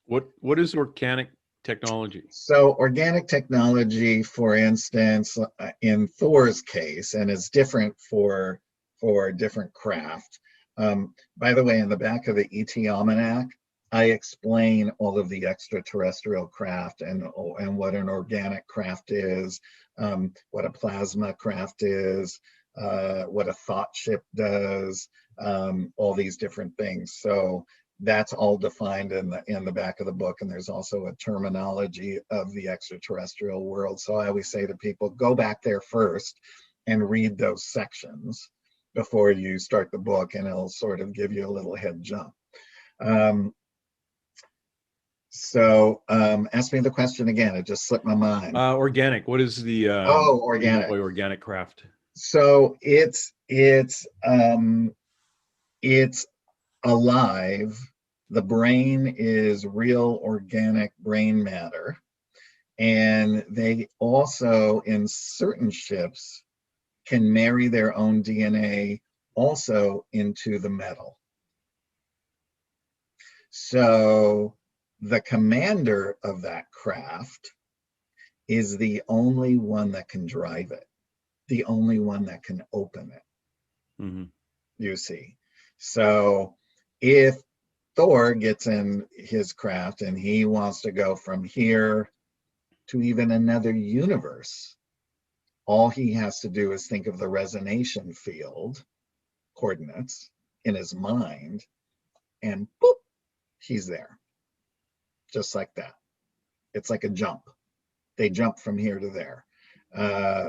Speaker 2: What is organic technology?
Speaker 3: So organic technology, for instance, in Thor's case, and it's different for different craft. By the way, in the back of the ET Almanac, I explain all of the extraterrestrial craft and what an organic craft is, what a plasma craft is, what a thought ship does, all these different things. So that's all defined in the back of the book, and there's also a terminology of the extraterrestrial world. So I always say to people, go back there first and read those sections before you start the book, and it'll sort of give you a little head jump. Ask me the question again. It just slipped my mind.
Speaker 2: Organic. What is the
Speaker 3: organic
Speaker 2: organic craft?
Speaker 3: So it's alive. The brain is real organic brain matter, and they also, in certain ships, can marry their own DNA also into the metal. So the commander of that craft is the only one that can drive it, the only one that can open it.
Speaker 2: Mm-hmm.
Speaker 3: You see. So if Thor gets in his craft and he wants to go from here to even another universe, all he has to do is think of the resonation field coordinates in his mind, and boop, he's there. Just like that. It's like a jump. They jump from here to there.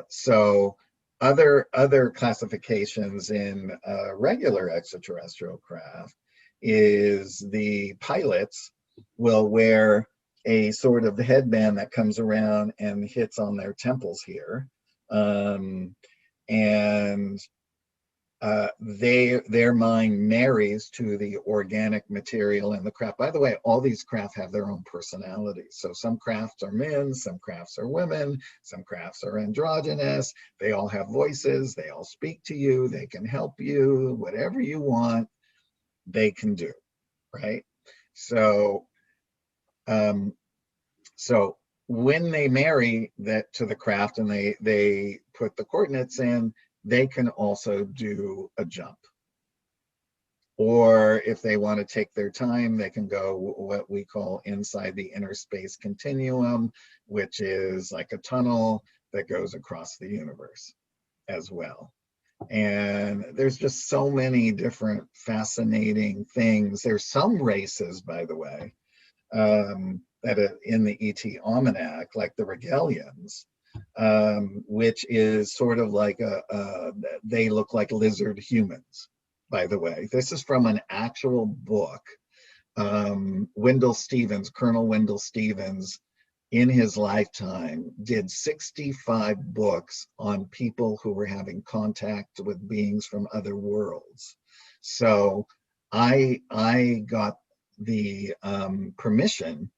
Speaker 3: So other classifications in regular extraterrestrial craft is the pilots will wear a sort of headband that comes around and hits on their temples here. And their mind marries to the organic material in the craft. By the way, all these craft have their own personalities. So some crafts are men, some crafts are women, some crafts are androgynous. They all have voices. They all speak to you. They can help you. Whatever you want, they can do, right? So, so when they marry that to the craft and they put the coordinates in, they can also do a jump. Or if they want to take their time, they can go what we call inside the inner space continuum, which is like a tunnel that goes across the universe as well. And there's just so many different fascinating things. There's some races, by the way, that are in the ET Almanac, like the Regalians, which is sort of like they look like lizard humans, by the way. This is from an actual book. Wendell Stevens, Colonel Wendell Stevens, in his lifetime, did 65 books on people who were having contact with beings from other worlds. So I got the permission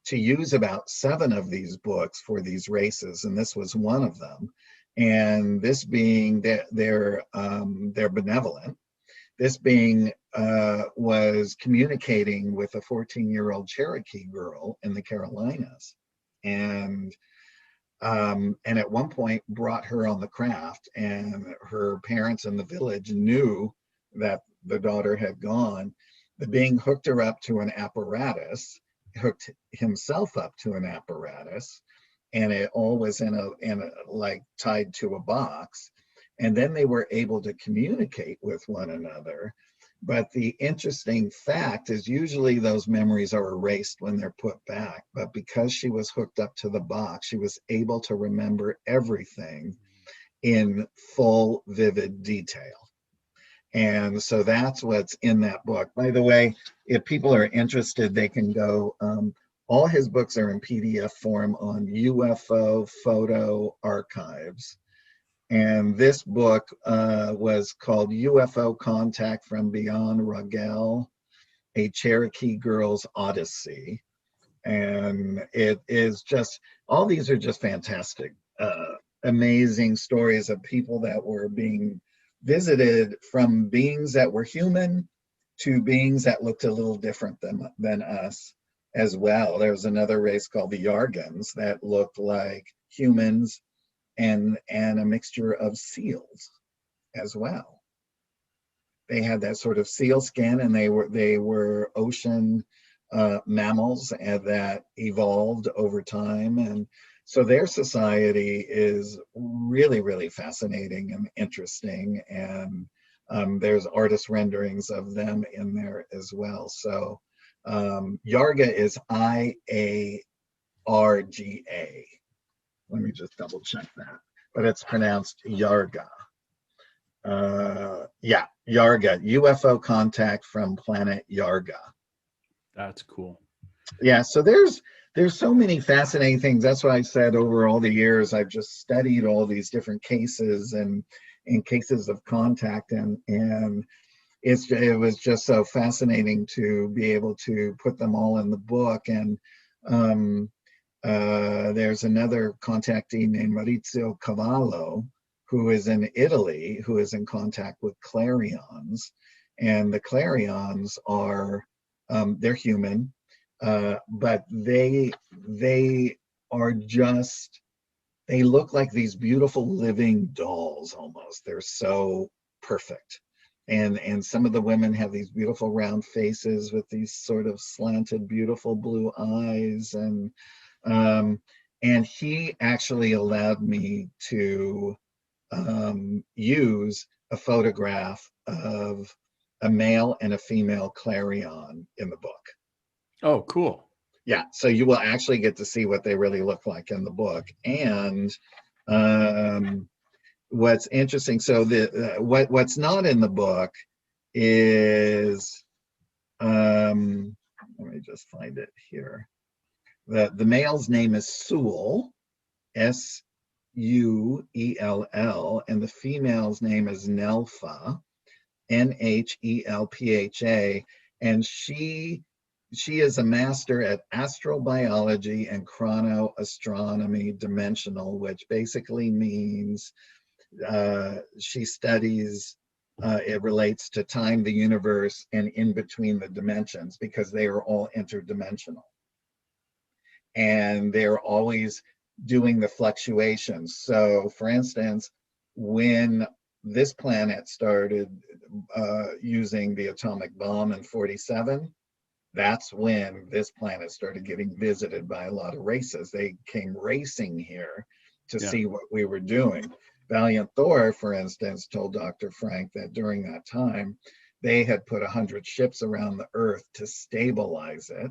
Speaker 3: to use about 7 of these books for these races, and this was one of them. And this being they're benevolent. This being was communicating with a 14-year-old Cherokee girl in the Carolinas, and at one point brought her on the craft, and her parents in the village knew that the daughter had gone. The being hooked her up to an apparatus, hooked himself up to an apparatus, and it all was in a like tied to a box, and then they were able to communicate with one another. But the interesting fact is usually those memories are erased when they're put back, but because she was hooked up to the box, she was able to remember everything in full vivid detail. And so that's what's in that book. By the way, if people are interested, they can go, all his books are in PDF form on UFO Photo Archives. And this book was called UFO Contact from Beyond Rogel, A Cherokee Girl's Odyssey. And it is just, all these are just fantastic, amazing stories of people that were being visited, from beings that were human to beings that looked a little different than us as well. There was another race called the Yargans that looked like humans and a mixture of seals as well. They had that sort of seal skin, and they were ocean mammals that evolved over time. And so their society is really, really fascinating and interesting. And there's artist renderings of them in there as well. So Yarga is IARGA. Let me just double check that. But it's pronounced Yarga. Yeah, Yarga, UFO contact from planet Yarga.
Speaker 2: That's cool.
Speaker 3: Yeah, so there's so many fascinating things. That's why I said over all the years, I've just studied all these different cases and cases of contact, and it was just so fascinating to be able to put them all in the book. And there's another contactee named Maurizio Cavallo, who is in Italy, who is in contact with clarions. And the clarions are, they're human, but they are just, they look like these beautiful living dolls almost. They're so perfect. and some of the women have these beautiful round faces with these sort of slanted, beautiful blue eyes, and he actually allowed me to use a photograph of a male and a female clarion in the book.
Speaker 2: Oh, cool.
Speaker 3: Yeah, so you will actually get to see what they really look like in the book. And what's interesting, so what's not in the book is, let me just find it here. The male's name is Sewell, Suell, and the female's name is Nelpha, Nhelpha, and she is a master at astrobiology and chronoastronomy dimensional, which basically means she studies, it relates to time, the universe, and in between the dimensions, because they are all interdimensional. And they're always doing the fluctuations. So for instance, when this planet started using the atomic bomb in 47, that's when this planet started getting visited by a lot of races. They came racing here to see what we were doing. Valiant Thor, for instance, told Dr. Frank that during that time, they had put 100 ships around the Earth to stabilize it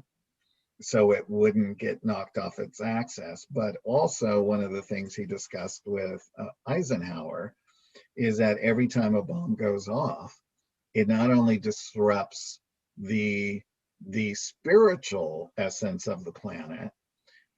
Speaker 3: so it wouldn't get knocked off its axis. But also one of the things he discussed with Eisenhower is that every time a bomb goes off, it not only disrupts the spiritual essence of the planet,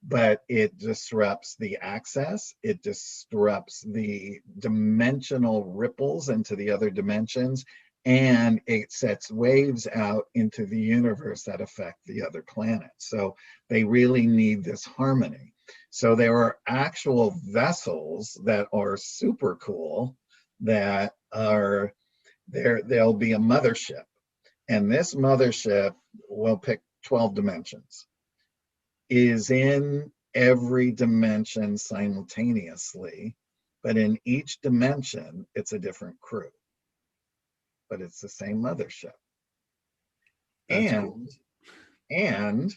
Speaker 3: but it disrupts the access, it disrupts the dimensional ripples into the other dimensions, and it sets waves out into the universe that affect the other planets. So they really need this harmony. So there are actual vessels that are super cool that are there. There'll be a mothership, and this mothership will pick 12 dimensions, is in every dimension simultaneously, but in each dimension, it's a different crew, but it's the same mothership. That's cool. And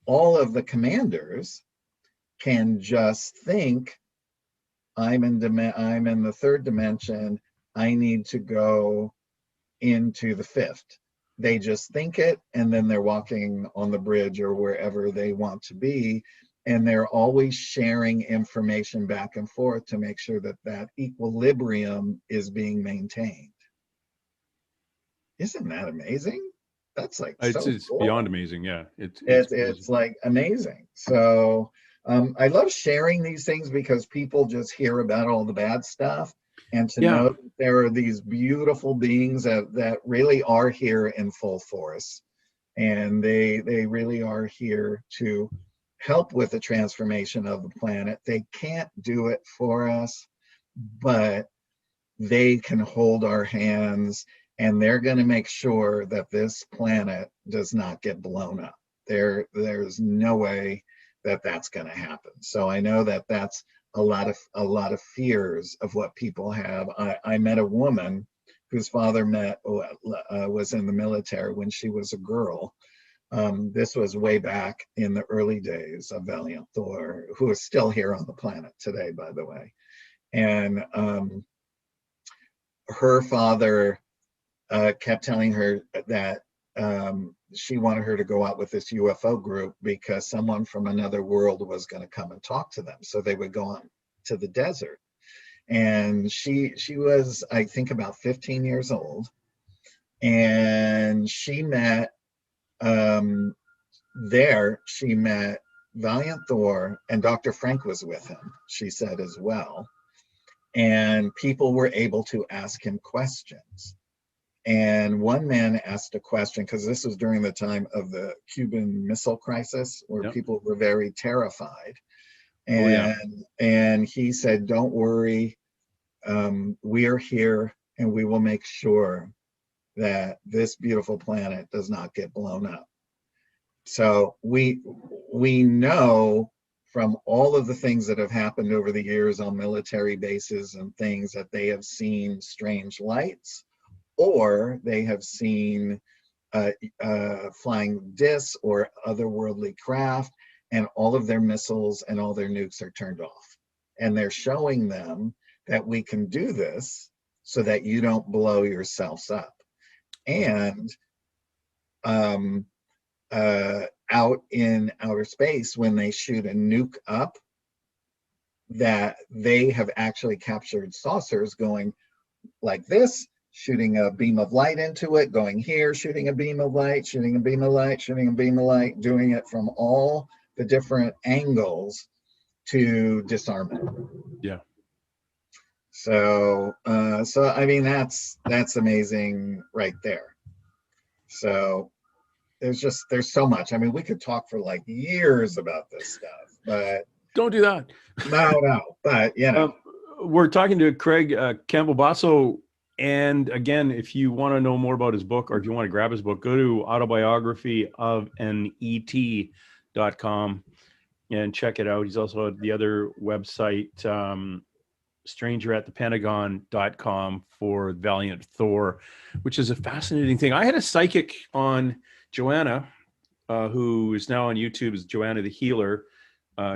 Speaker 3: all of the commanders can just think, I'm in the third dimension, I need to go into the fifth. They just think it, and then they're walking on the bridge or wherever they want to be, and they're always sharing information back and forth to make sure that that equilibrium is being maintained. Isn't that amazing? That's like
Speaker 2: it's
Speaker 3: cool.
Speaker 2: Beyond amazing. Yeah,
Speaker 3: it's like amazing. So I love sharing these things because people just hear about all the bad stuff, and to know that there are these beautiful beings that really are here in full force, and they really are here to help with the transformation of the planet. They can't do it for us, but they can hold our hands, and they're going to make sure that this planet does not get blown up. There's no way that that's going to happen. So I know that that's a lot of fears of what people have. I met a woman whose father was in the military when she was a girl. This was way back in the early days of Valiant Thor, who is still here on the planet today, by the way. And her father kept telling her that she wanted her to go out with this UFO group because someone from another world was going to come and talk to them. So they would go on to the desert. And she was, I think, about 15 years old. And she met, she met Valiant Thor, and Dr. Frank was with him, she said as well. And people were able to ask him questions. And one man asked a question, because this was during the time of the Cuban Missile Crisis, where people were very terrified. And he said, don't worry, we are here, and we will make sure that this beautiful planet does not get blown up. So we know from all of the things that have happened over the years on military bases and things that they have seen strange lights, or they have seen flying discs or otherworldly craft, and all of their missiles and all their nukes are turned off. And they're showing them that we can do this so that you don't blow yourselves up. And out in outer space, when they shoot a nuke up, that they have actually captured saucers going like this, shooting a beam of light into it, going here, shooting a beam of light, shooting a beam of light, shooting a beam of light, doing it from all the different angles to disarm it.
Speaker 2: Yeah.
Speaker 3: So, I mean, that's amazing right there. So there's so much. I mean, we could talk for like years about this stuff, but
Speaker 2: Don't do that.
Speaker 3: no, but you know.
Speaker 2: We're talking to Craig Campobasso. And again, if you want to know more about his book, or if you want to grab his book, go to Autobiography of an ET.com and check it out. He's also at the other website, strangeratthepentagon.com, for Valiant Thor, which is a fascinating thing. I had a psychic on, Joanna, who is now on YouTube as Joanna the Healer.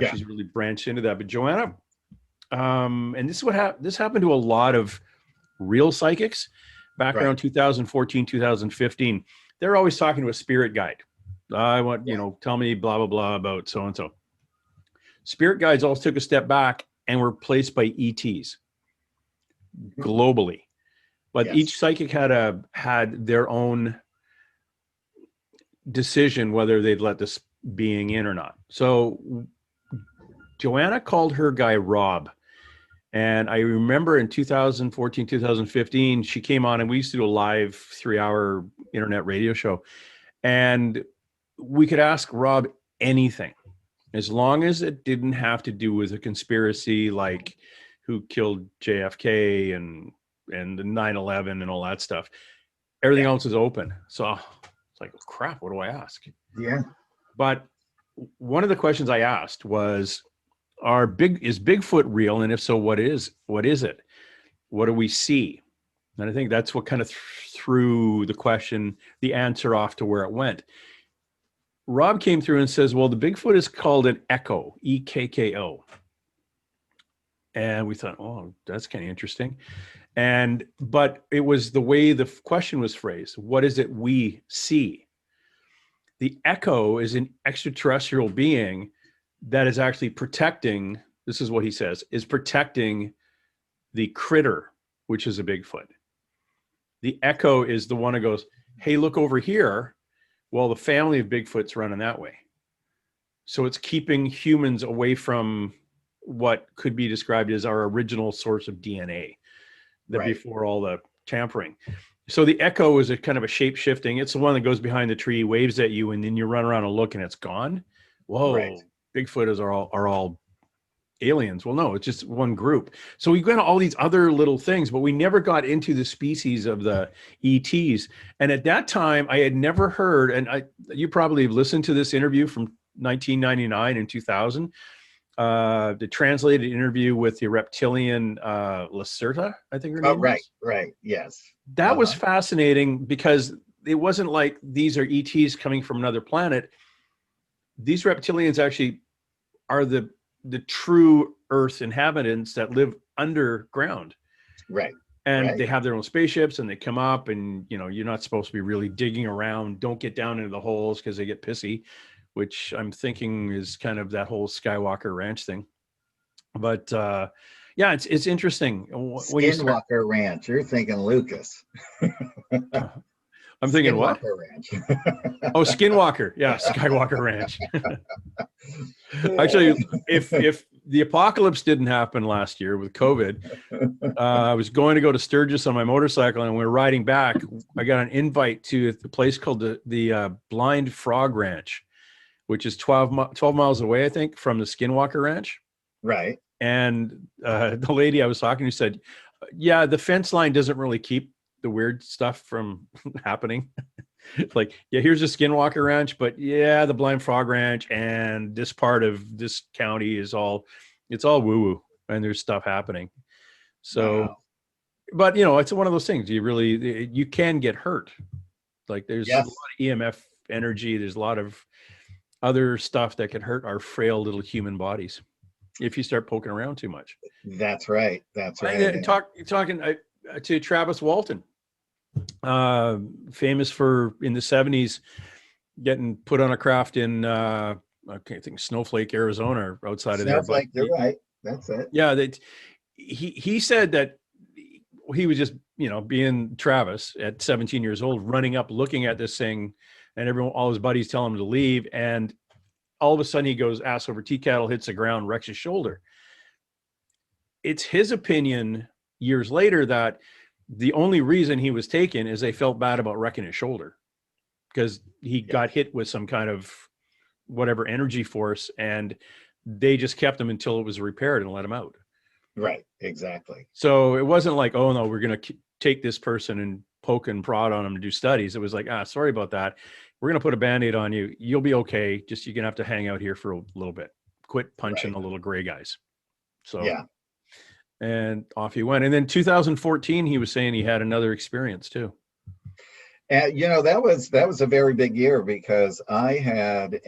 Speaker 2: She's really branched into that. But Joanna, and this is what this happened to a lot of real psychics back around 2014, 2015. They're always talking to a spirit guide. I want, tell me blah, blah, blah about so-and-so. Spirit guides all took a step back and were replaced by ETs globally. But each psychic had their own decision whether they'd let this being in or not. So Joanna called her guy Rob. And I remember in 2014, 2015, she came on and we used to do a live 3-hour internet radio show. And we could ask Rob anything, as long as it didn't have to do with a conspiracy like who killed JFK and the 9/11 and all that stuff. Everything else is open. So it's like, crap, what do I ask?
Speaker 3: Yeah.
Speaker 2: But one of the questions I asked was, is Bigfoot real? And if so, what is it? What do we see? And I think that's what kind of threw the answer off to where it went. Rob came through and says, well, the Bigfoot is called an echo, EKKO. And we thought, oh, that's kind of interesting. But it was the way the question was phrased. What is it we see? The echo is an extraterrestrial being that is actually protecting, this is what he says, is protecting the critter, which is a Bigfoot. The echo is the one that goes, hey, look over here. Well, the family of Bigfoot's running that way. So it's keeping humans away from what could be described as our original source of DNA, before all the tampering. So the echo is a kind of a shape-shifting. It's the one that goes behind the tree, waves at you, and then you run around and look and it's gone. Whoa. Right. Bigfoot are all aliens. Well, no, it's just one group. So we got all these other little things, but we never got into the species of the ETs. And at that time, I had never heard, and you probably have listened to this interview from 1999 and 2000, the translated interview with the reptilian Lacerta, I think her name is.
Speaker 3: Right, yes.
Speaker 2: That was fascinating, because it wasn't like these are ETs coming from another planet. These reptilians actually are the true Earth inhabitants that live underground.
Speaker 3: Right.
Speaker 2: And they have their own spaceships and they come up, and, you're not supposed to be really digging around. Don't get down into the holes because they get pissy, which I'm thinking is kind of that whole Skywalker Ranch thing. But it's interesting.
Speaker 3: Skinwalker Ranch. You're thinking Lucas.
Speaker 2: I'm thinking what?
Speaker 3: Ranch.
Speaker 2: Oh, Skinwalker. Yeah, Skywalker Ranch. Actually, if the apocalypse didn't happen last year with COVID, I was going to go to Sturgis on my motorcycle, and when we were riding back, I got an invite to a place called the Blind Frog Ranch, which is 12 miles away, I think, from the Skinwalker Ranch.
Speaker 3: Right.
Speaker 2: And the lady I was talking to said, yeah, the fence line doesn't really keep the weird stuff from happening. Like, yeah, here's a Skinwalker Ranch, but yeah, the Blind Frog Ranch and this part of this county it's all woo-woo, and there's stuff happening. So but you know, it's one of those things. You can get hurt. Like there's a lot
Speaker 3: Yes,
Speaker 2: of EMF energy. There's a lot of other stuff that can hurt our frail little human bodies if you start poking around too much.
Speaker 3: that's right. That's
Speaker 2: And
Speaker 3: right.
Speaker 2: then talking to Travis Walton, famous for in the 70s getting put on a craft in I think Snowflake, Arizona, or outside of there. But
Speaker 3: Snowflake, you're right. That's it.
Speaker 2: yeah, that he said that he was just, you know, being Travis at 17 years old, running up, looking at this thing, and all his buddies tell him to leave, and all of a sudden he goes ass over tea kettle, hits the ground, wrecks his shoulder. It's his opinion years later that the only reason he was taken is they felt bad about wrecking his shoulder because he got hit with some kind of whatever energy force, and they just kept him until it was repaired and let him out.
Speaker 3: Right, exactly.
Speaker 2: So it wasn't like, oh no, we're going to take this person and poke and prod on him to do studies. It was like, sorry about that. We're going to put a Band-Aid on you. You'll be okay. Just, you're going to have to hang out here for a little bit. Quit punching the little gray guys. So,
Speaker 3: yeah.
Speaker 2: And off he went. And then 2014, he was saying he had another experience too.
Speaker 3: And you know, that was a very big year because I had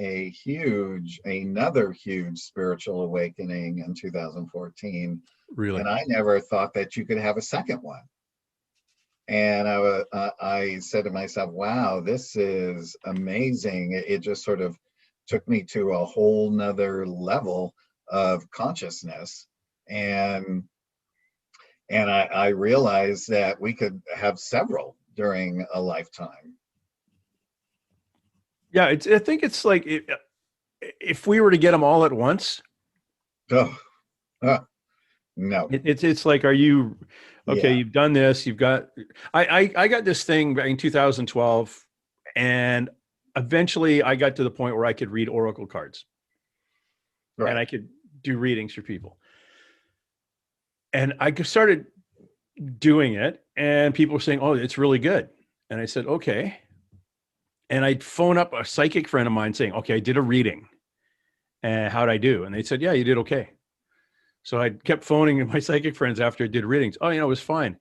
Speaker 3: another huge spiritual awakening in 2014.
Speaker 2: Really?
Speaker 3: And I never thought that you could have a second one. And I said to myself, wow, this is amazing. It just sort of took me to a whole nother level of consciousness. And I realized that we could have several during a lifetime.
Speaker 2: Yeah, I think it's like if we were to get them all at once.
Speaker 3: Oh, no.
Speaker 2: It's like, are you okay?
Speaker 3: Yeah.
Speaker 2: You've done this. You've got. I got this thing back in 2012, and eventually I got to the point where I could read oracle cards, and I could do readings for people. And I started doing it, and people were saying, "Oh, it's really good." And I said, "Okay." And I'd phone up a psychic friend of mine saying, "Okay, I did a reading, and how'd I do?" And they said, "Yeah, you did okay." So I kept phoning my psychic friends after I did readings. Oh, you know, it was fine.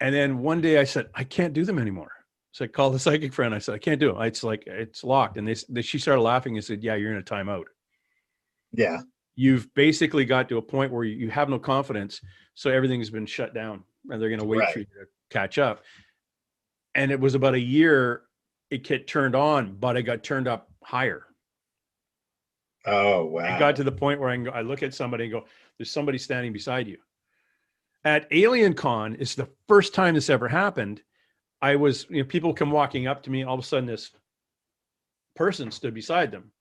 Speaker 2: And then one day I said, "I can't do them anymore." So I called the psychic friend. I said, "I can't do it. It's like, it's locked." And she started laughing and said, "Yeah, you're in a timeout.
Speaker 3: Yeah.
Speaker 2: You've basically got to a point where you have no confidence. So everything's been shut down and they're going to wait for you to catch up." And it was about a year it get turned on, but it got turned up higher.
Speaker 3: Oh, wow.
Speaker 2: I got to the point where I look at somebody and go, "There's somebody standing beside you." At Alien Con, it's the first time this ever happened. I was, you know, people come walking up to me. All of a sudden, this person stood beside them.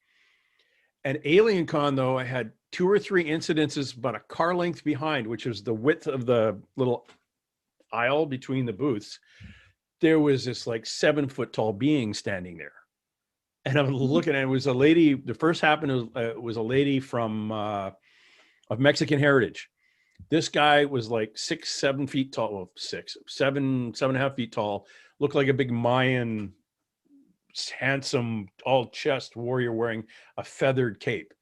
Speaker 2: At Alien Con, though, I had 2 or 3 incidences, about a car length behind, which was the width of the little aisle between the booths. There was this like 7-foot tall being standing there. And I'm looking at it, was a lady. The first happened was a lady from of Mexican heritage. This guy was like 6, 7 feet tall. Well, 6, 7, 7.5 feet tall. Looked like a big Mayan, handsome, all chest warrior wearing a feathered cape.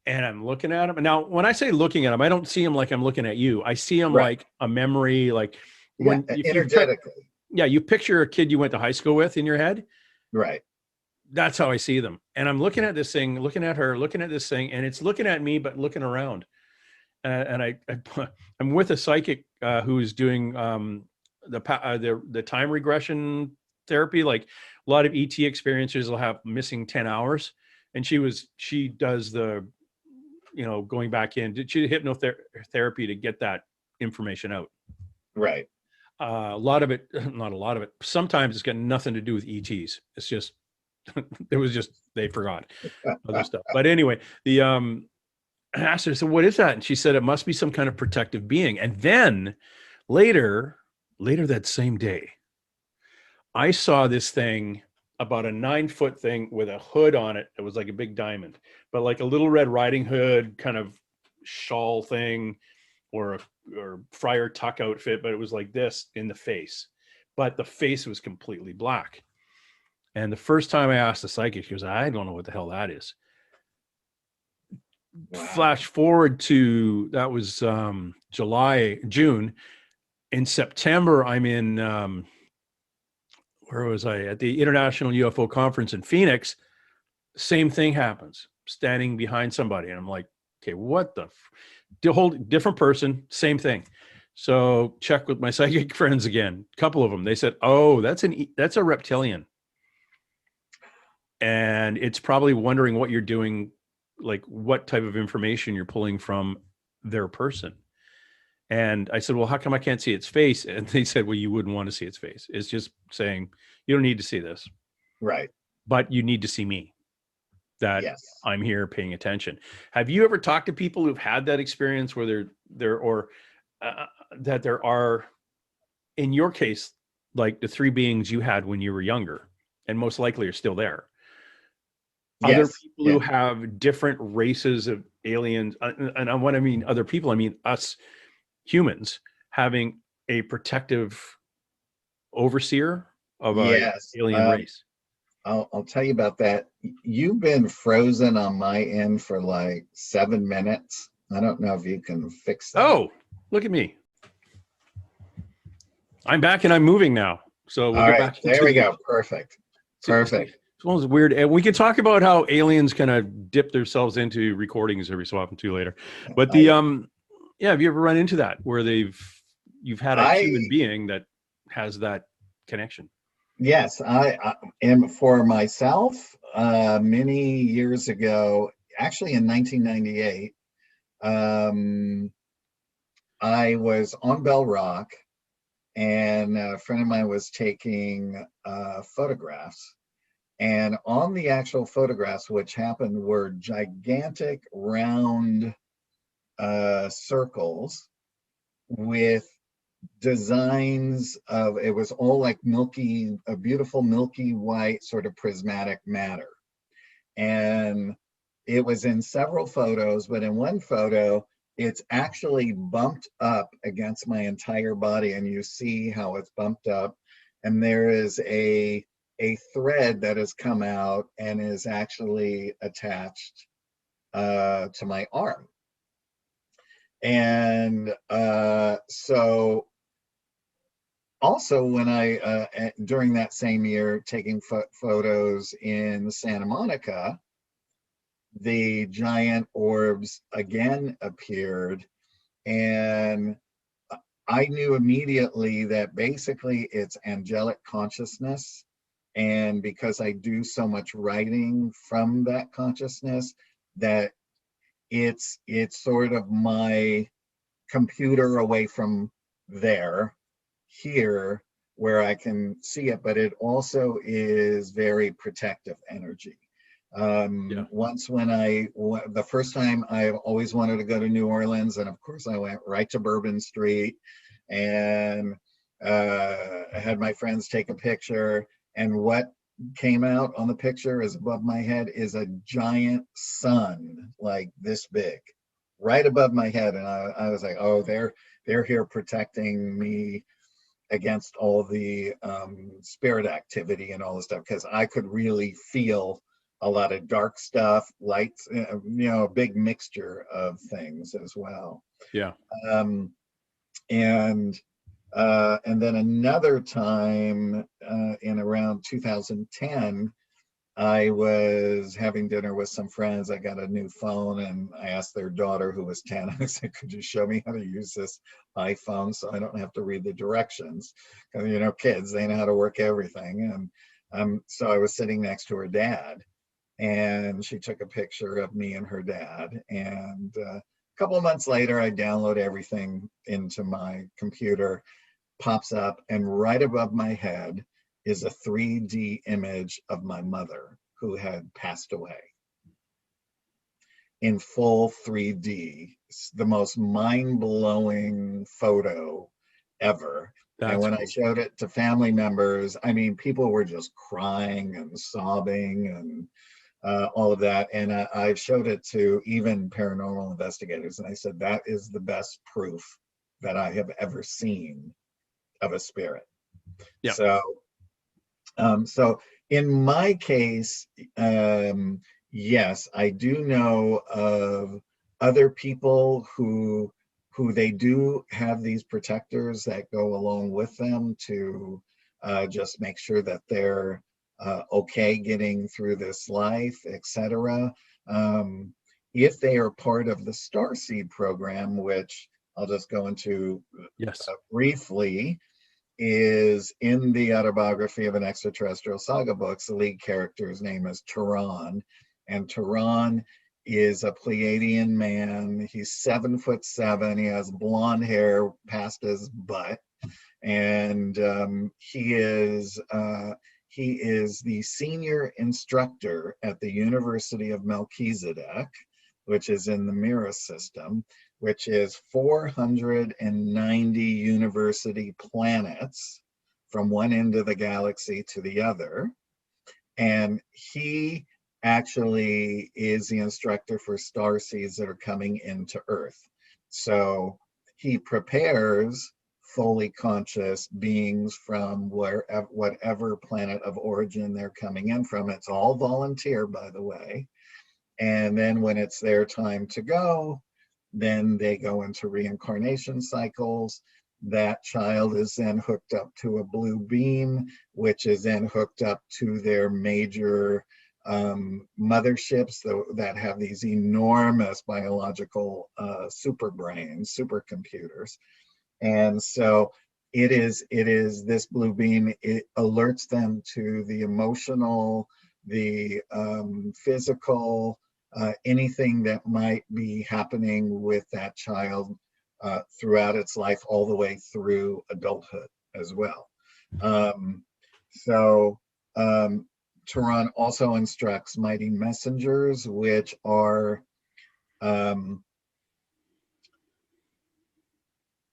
Speaker 2: And I'm looking at him. And now, when I say looking at him, I don't see him like I'm looking at you. I see him like a memory, like when
Speaker 3: energetically.
Speaker 2: You picture a kid you went to high school with in your head.
Speaker 3: Right.
Speaker 2: That's how I see them. And I'm looking at this thing, looking at her, looking at this thing, and it's looking at me, but looking around. And I'm with a psychic who's doing the time regression therapy. Like a lot of ET experiencers will have missing 10 hours. And she does the, you know, going back in, she did hypnotherapy to get that information out.
Speaker 3: Right.
Speaker 2: A lot of it, not a lot of it. Sometimes it's got nothing to do with ETs. It's just, they forgot other stuff. But anyway, I asked her, so what is that? And she said, it must be some kind of protective being. And then later that same day, I saw this thing, about a 9-foot thing with a hood on it. It was like a big diamond, but like a Little Red Riding Hood kind of shawl thing, or Friar Tuck outfit, but it was like this in the face. But the face was completely black. And the first time I asked the psychic, she goes, "I don't know what the hell that is." Wow. Flash forward to, that was June. in September, I'm in, where was I? At the International UFO Conference in Phoenix. Same thing happens, standing behind somebody. And I'm like, okay, what the whole different person, same thing. So check with my psychic friends again, a couple of them. They said, oh, that's a reptilian. And it's probably wondering what you're doing, like what type of information you're pulling from their person. And I said, well, how come I can't see its face? And they said, well, you wouldn't want to see its face. It's just saying, you don't need to see this.
Speaker 3: Right.
Speaker 2: But you need to see me, that
Speaker 3: Yes.
Speaker 2: I'm here paying attention. Have you ever talked to people who've had that experience where that there are, in your case, like the three beings you had when you were younger, and most likely are still there?
Speaker 3: Yes.
Speaker 2: Other people who have different races of aliens, and when I mean other people, I mean us humans having a protective overseer of a alien race.
Speaker 3: I'll tell you about that. You've been frozen on my end for like 7 minutes. I don't know if you can fix that.
Speaker 2: Oh, look at me. I'm back and I'm moving now. So we'll get back.
Speaker 3: There we go. Perfect. Perfect.
Speaker 2: It's one of those weird, and we can talk about how aliens kind of dip themselves into recordings every so often too later. But the have you ever run into that where you've had a human being that has that connection?
Speaker 3: Yes, I am. For myself, many years ago, actually in 1998, I was on Bell Rock, and a friend of mine was taking photographs. And on the actual photographs, which happened, were gigantic round circles with designs of, it was all like a beautiful milky white sort of prismatic matter. And it was in several photos, but in one photo, it's actually bumped up against my entire body, and you see how it's bumped up. And there is a thread that has come out and is actually attached to my arm. And so also when I, during that same year, taking photos in Santa Monica, the giant orbs again appeared, and I knew immediately that basically it's angelic consciousness. And because I do so much writing from that consciousness, that it's sort of my computer away from here where I can see it, but it also is very protective energy. Once the first time, I always wanted to go to New Orleans, and of course I went right to Bourbon Street, and I had my friends take a picture, and what came out on the picture is above my head is a giant sun, like this big, right above my head. And I was like, oh, they're here protecting me against all the spirit activity and all this stuff, because I could really feel a lot of dark stuff, lights, a big mixture of things as well.
Speaker 2: Yeah.
Speaker 3: And then another time in around 2010, I was having dinner with some friends. I got a new phone, and I asked their daughter, who was 10, I said, could you show me how to use this iPhone so I don't have to read the directions? Because, kids, they know how to work everything. And so I was sitting next to her dad, and she took a picture of me and her dad. And a couple of months later, I download everything into my computer, pops up, and right above my head is a 3D image of my mother, who had passed away, in full 3D. It's the most mind-blowing photo ever. And when I showed it to family members, I mean, people were just crying and sobbing and all of that. And I showed it to even paranormal investigators, and I said, that is the best proof that I have ever seen of a spirit.
Speaker 2: Yeah.
Speaker 3: So in my case, yes, I do know of other people who who they do have these protectors that go along with them to just make sure that they're okay getting through this life, etc. If they are part of the Starseed program, which I'll just go into
Speaker 2: Yes.
Speaker 3: briefly, is in the Autobiography of an Extraterrestrial Saga books, the lead character's name is Turan, and Turan is a Pleiadian man. He's 7'7". He has blonde hair past his butt, and he is the senior instructor at the University of Melchizedek, which is in the Mira system, which is 490 university planets from one end of the galaxy to the other. And he actually is the instructor for starseeds that are coming into Earth. So he prepares fully conscious beings from whatever planet of origin they're coming in from. It's all volunteer, by the way. And then when it's their time to go, then they go into reincarnation cycles. That child is then hooked up to a blue beam, which is then hooked up to their major motherships that have these enormous biological super brains, supercomputers. And so it is this blue beam, it alerts them to the emotional, the physical, anything that might be happening with that child throughout its life, all the way through adulthood as well. Turan also instructs mighty messengers, which are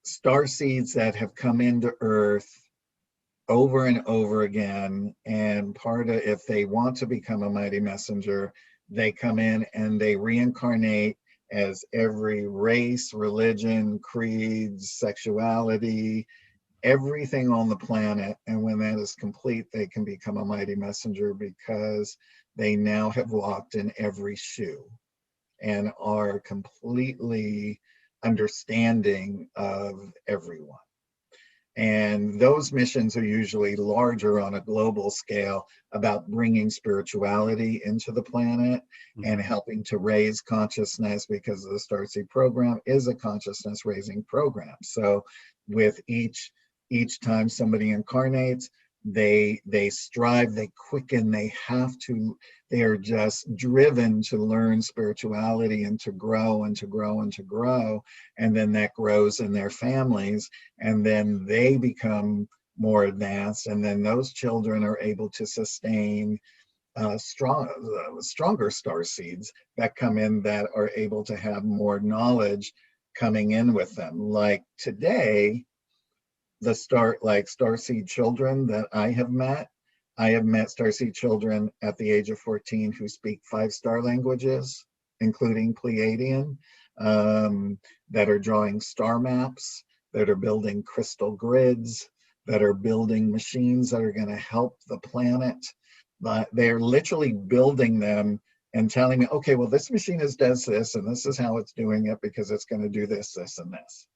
Speaker 3: starseeds that have come into Earth over and over again. And if they want to become a mighty messenger, they come in and they reincarnate as every race, religion, creed, sexuality, everything on the planet. And when that is complete, they can become a mighty messenger because they now have walked in every shoe and are completely understanding of everyone. And those missions are usually larger on a global scale, about bringing spirituality into the planet and helping to raise consciousness, because the Starseed program is a consciousness raising program. So with each time somebody incarnates, they strive, they quicken, they are just driven to learn spirituality and to grow and to grow and to grow. And then that grows in their families, and then they become more advanced, and then those children are able to sustain stronger star seeds that come in, that are able to have more knowledge coming in with them. Like today, starseed children that I have met starseed children at the age of 14 who speak 5-star languages, including Pleiadian, that are drawing star maps, that are building crystal grids, that are building machines that are going to help the planet. But they're literally building them and telling me, okay, well, this machine does this, and this is how it's doing it because it's going to do this, this, and this,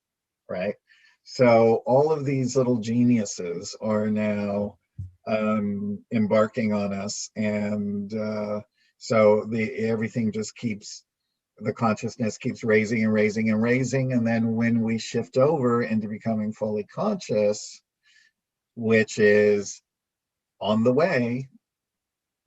Speaker 3: right? So all of these little geniuses are now embarking on us, and so everything just keeps, the consciousness keeps raising and raising and raising, and then when we shift over into becoming fully conscious, which is on the way,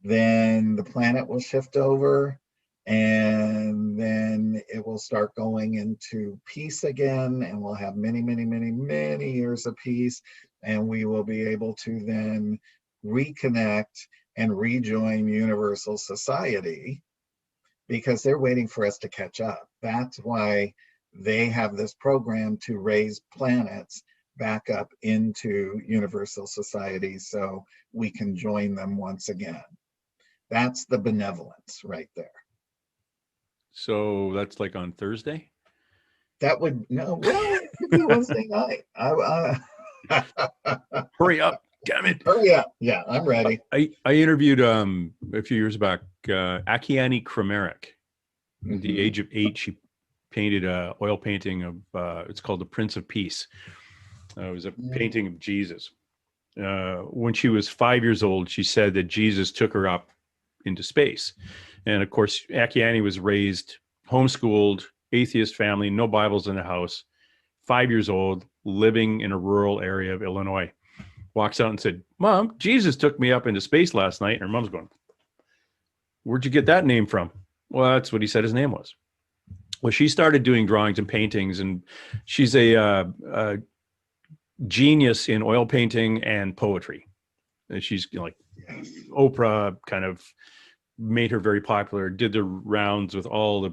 Speaker 3: then the planet will shift over, and then it will start going into peace again, and we'll have many, many, many, many years of peace, and we will be able to then reconnect and rejoin universal society, because they're waiting for us to catch up. That's why they have this program to raise planets back up into universal society so we can join them once again. That's the benevolence right there.
Speaker 2: So that's like on Thursday?
Speaker 3: That would, no, well, it could be Wednesday night.
Speaker 2: Hurry up, damn it.
Speaker 3: Hurry up. Yeah, I'm ready.
Speaker 2: I interviewed a few years back Akiane Krameric. At the age of 8, painted a oil painting of, it's called The Prince of Peace. It was a painting of Jesus. When she was 5 years old, she said that Jesus took her up into space. And of course, Akiane was raised, homeschooled, atheist family, no Bibles in the house, 5 years old, living in a rural area of Illinois. Walks out and said, "Mom, Jesus took me up into space last night." And her mom's going, "Where'd you get that name from?" "Well, that's what he said his name was." Well, she started doing drawings and paintings, and she's a genius in oil painting and poetry. And she's like Oprah kind of made her very popular, did the rounds with all the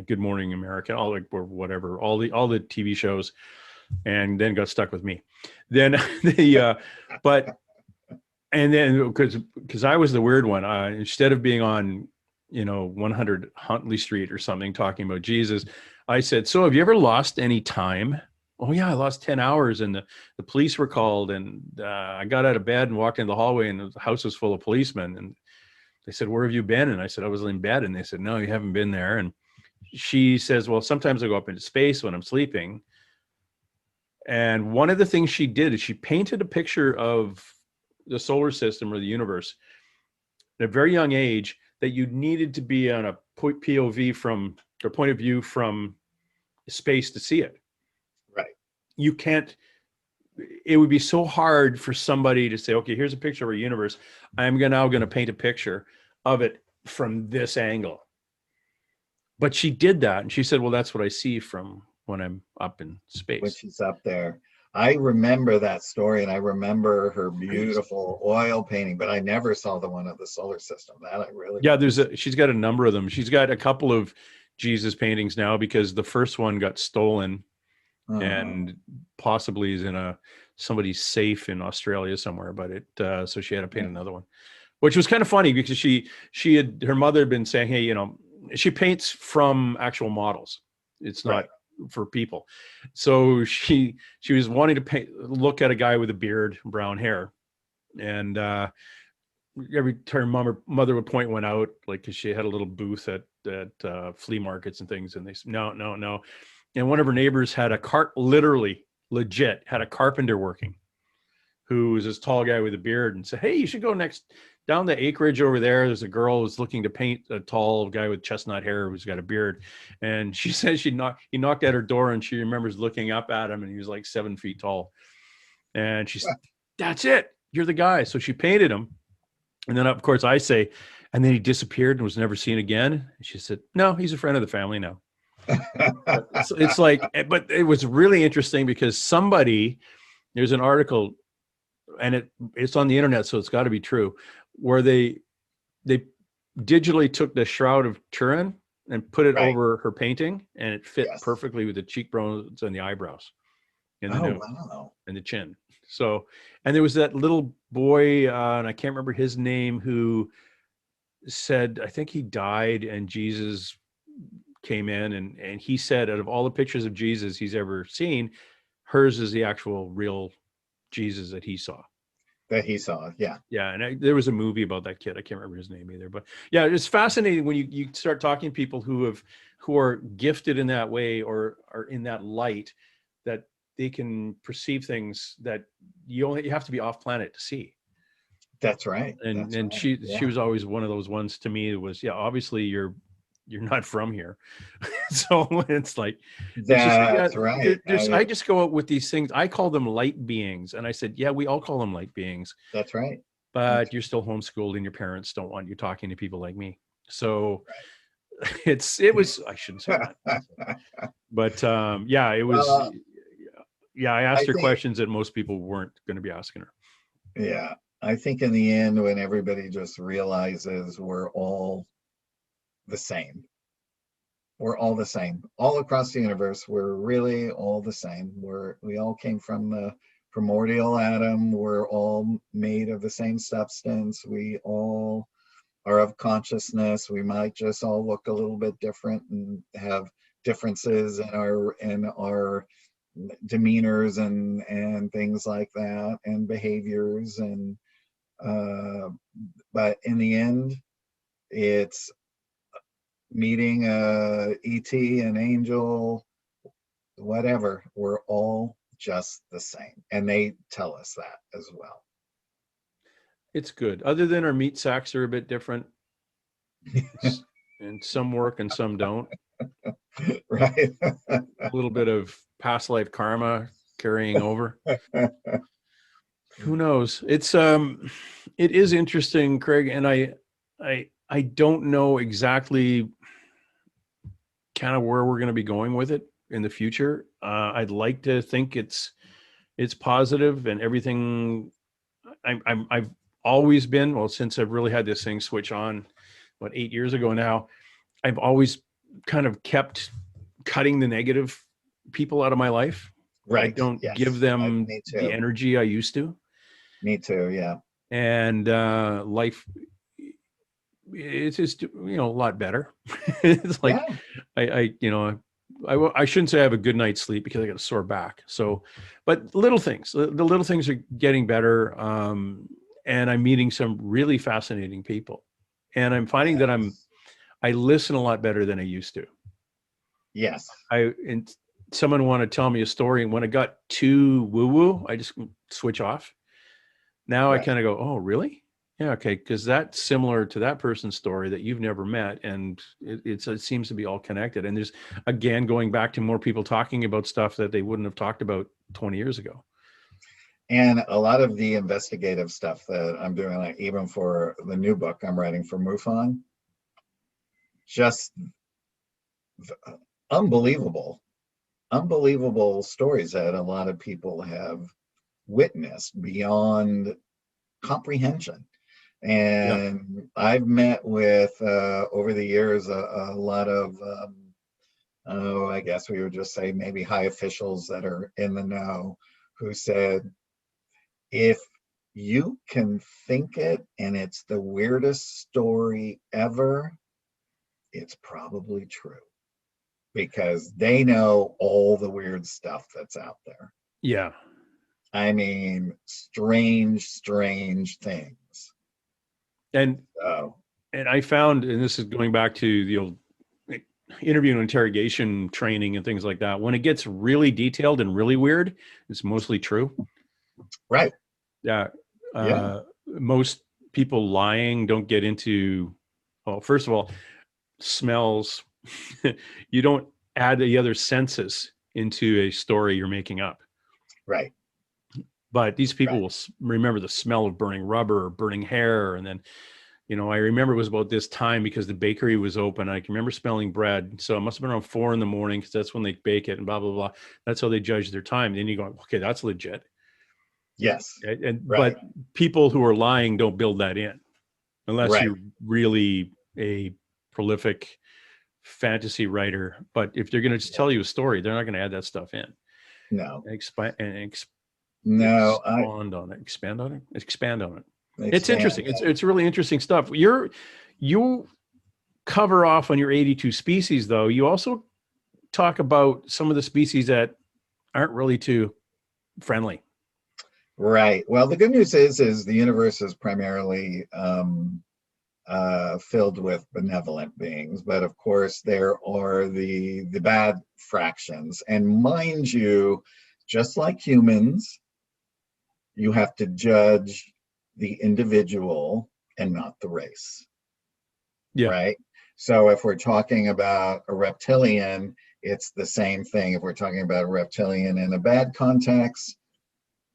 Speaker 2: Good Morning America, all or whatever, all the TV shows, and then got stuck with me. Then then because I was the weird one, instead of being on 100 Huntley Street or something talking about Jesus, I said, "So have you ever lost any time?" "Oh yeah, I lost 10 hours and the police were called, and I got out of bed and walked in the hallway and the house was full of policemen, and they said, 'Where have you been?' And I said, 'I was in bed.' And they said, 'No, you haven't been there.' And she says, 'Well, sometimes I go up into space when I'm sleeping.' And one of the things she did is she painted a picture of the solar system or the universe at a very young age, that you needed to be on a POV from or point of view from space to see it.
Speaker 3: Right.
Speaker 2: You can't, it would be so hard for somebody to say, okay, here's a picture of our universe. I'm now going to paint a picture of it from this angle. But she did that. And she said, well, that's what I see from when I'm up in space.
Speaker 3: When she's up there. I remember that story, and I remember her beautiful oil painting, but I never saw the one of the solar system. That I really
Speaker 2: she's got a number of them. She's got a couple of Jesus paintings now because the first one got stolen and possibly is in somebody's safe in Australia somewhere. But so she had to paint another one, which was kind of funny because her mother had been saying, hey, she paints from actual models. It's not for people. So she was wanting to look at a guy with a beard, brown hair, and every time mother would point one out, like, because she had a little booth at flea markets and things, and they said no. And one of her neighbors had legit had a carpenter working, who was this tall guy with a beard, and said, hey, you should go down the acreage over there. There's a girl who's looking to paint a tall guy with chestnut hair who's got a beard. And she says he knocked at her door, and she remembers looking up at him, and he was like 7 feet tall. And she said, that's it. You're the guy. So she painted him. And then, of course, I say, and then he disappeared and was never seen again. And she said, no, he's a friend of the family now. It's like, but it was really interesting because there's an article, and it's on the internet, so it's got to be true, where they digitally took the Shroud of Turin and put it over her painting, and it fit perfectly with the cheekbones and the eyebrows and the nose and the chin. So, and there was that little boy, and I can't remember his name, who said, I think he died, and Jesus came in, and he said, out of all the pictures of Jesus he's ever seen, hers is the actual real Jesus that he saw. Yeah. And there was a movie about that kid. I can't remember his name either, but yeah, it's fascinating when you start talking to people who are gifted in that way or are in that light, that they can perceive things that you have to be off planet to see.
Speaker 3: That's right.
Speaker 2: And she was always one of those ones to me. It was, obviously you're not from here. So it's like,
Speaker 3: that's right.
Speaker 2: I just go out with these things. I call them light beings. And I said, yeah, we all call them light beings.
Speaker 3: That's right.
Speaker 2: But you're still homeschooled and your parents don't want you talking to people like me. So it was, I shouldn't say that. But it was, I asked her questions that most people weren't going to be asking her.
Speaker 3: Yeah. I think in the end, when everybody just realizes we're all the same. We're all the same. All across the universe, we're really all the same. We all came from the primordial atom. We're all made of the same substance. We all are of consciousness. We might just all look a little bit different and have differences in our demeanors and things like that, and behaviors, and but in the end, it's meeting a ET, an angel, whatever, we're all just the same. And they tell us that as well.
Speaker 2: It's good. Other than our meat sacks are a bit different. And some work and some don't.
Speaker 3: Right.
Speaker 2: A little bit of past life karma carrying over. Who knows? It is interesting, Craig, and I don't know exactly kind of where we're going to be going with it in the future. I'd like to think it's positive and everything. I've always been, well, since I've really had this thing switch on, 8 years ago now, I've always kind of kept cutting the negative people out of my life.
Speaker 3: Right.
Speaker 2: I don't
Speaker 3: Yes.
Speaker 2: give them
Speaker 3: Me too.
Speaker 2: the energy I used to.
Speaker 3: Me too. Yeah.
Speaker 2: And life, it's just, a lot better. It's like,
Speaker 3: Yeah.
Speaker 2: I shouldn't say I have a good night's sleep because I got a sore back. So, but little things, the little things are getting better. And I'm meeting some really fascinating people, and I'm finding that I listen a lot better than I used to.
Speaker 3: Yes.
Speaker 2: And someone want to tell me a story, and when it got too woo-woo, I just switch off. Now I kind of go, oh, really? Yeah, okay, because that's similar to that person's story that you've never met, and it seems to be all connected. And there's, again, going back to more people talking about stuff that they wouldn't have talked about 20 years ago.
Speaker 3: And a lot of the investigative stuff that I'm doing, like even for the new book I'm writing for MUFON, just unbelievable stories that a lot of people have witnessed beyond comprehension. And I've met with over the years a lot of I guess we would just say maybe high officials that are in the know, who said, if you can think it and it's the weirdest story ever, it's probably true, because they know all the weird stuff that's out there.
Speaker 2: Yeah.
Speaker 3: I mean, strange things.
Speaker 2: And I found, and this is going back to the old interview and interrogation training and things like that, when it gets really detailed and really weird, it's mostly true.
Speaker 3: Right.
Speaker 2: Yeah. Most people lying don't get into, well, first of all, smells. You don't add the other senses into a story you're making up.
Speaker 3: Right.
Speaker 2: But these people will remember the smell of burning rubber or burning hair. And then, I remember it was about this time because the bakery was open. I can remember smelling bread. So it must have been around 4 a.m. because that's when they bake it and blah, blah, blah. That's how they judge their time. And then you go, okay, that's legit.
Speaker 3: Yes.
Speaker 2: But people who are lying don't build that in unless you're really a prolific fantasy writer. But if they're going to just tell you a story, they're not going to add that stuff in.
Speaker 3: No.
Speaker 2: Expand on it. It's interesting. It's really interesting stuff. You cover off on your 82 species, though. You also talk about some of the species that aren't really too friendly.
Speaker 3: Right. Well, the good news is the universe is primarily filled with benevolent beings, but of course there are the bad fractions. And mind you, just like humans, you have to judge the individual and not the race.
Speaker 2: Yeah.
Speaker 3: Right. So if we're talking about a reptilian, it's the same thing. If we're talking about a reptilian in a bad context,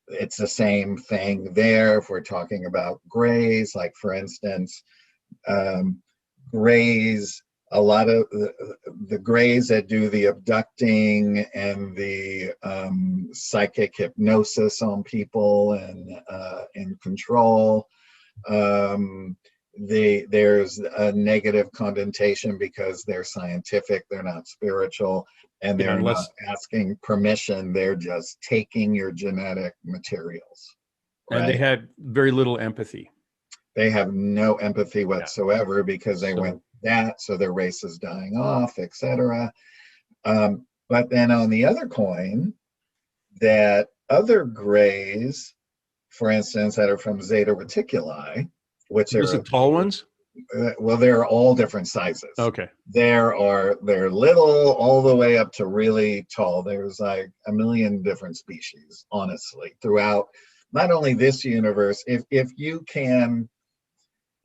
Speaker 3: it's the same thing there. If we're talking about grays, like for instance, grays, a lot of the grays that do the abducting and the psychic hypnosis on people and in control, there's a negative connotation because they're scientific, they're not spiritual, and they're not asking permission. They're just taking your genetic materials.
Speaker 2: And they had very little empathy.
Speaker 3: They have no empathy whatsoever because they went that, so their race is dying off, etc. But then on the other coin, that other grays, for instance, that are from Zeta Reticuli, which
Speaker 2: are the tall ones.
Speaker 3: Well, they're all different sizes.
Speaker 2: Okay.
Speaker 3: They're little all the way up to really tall. There's like a million different species, honestly, throughout not only this universe. If you can,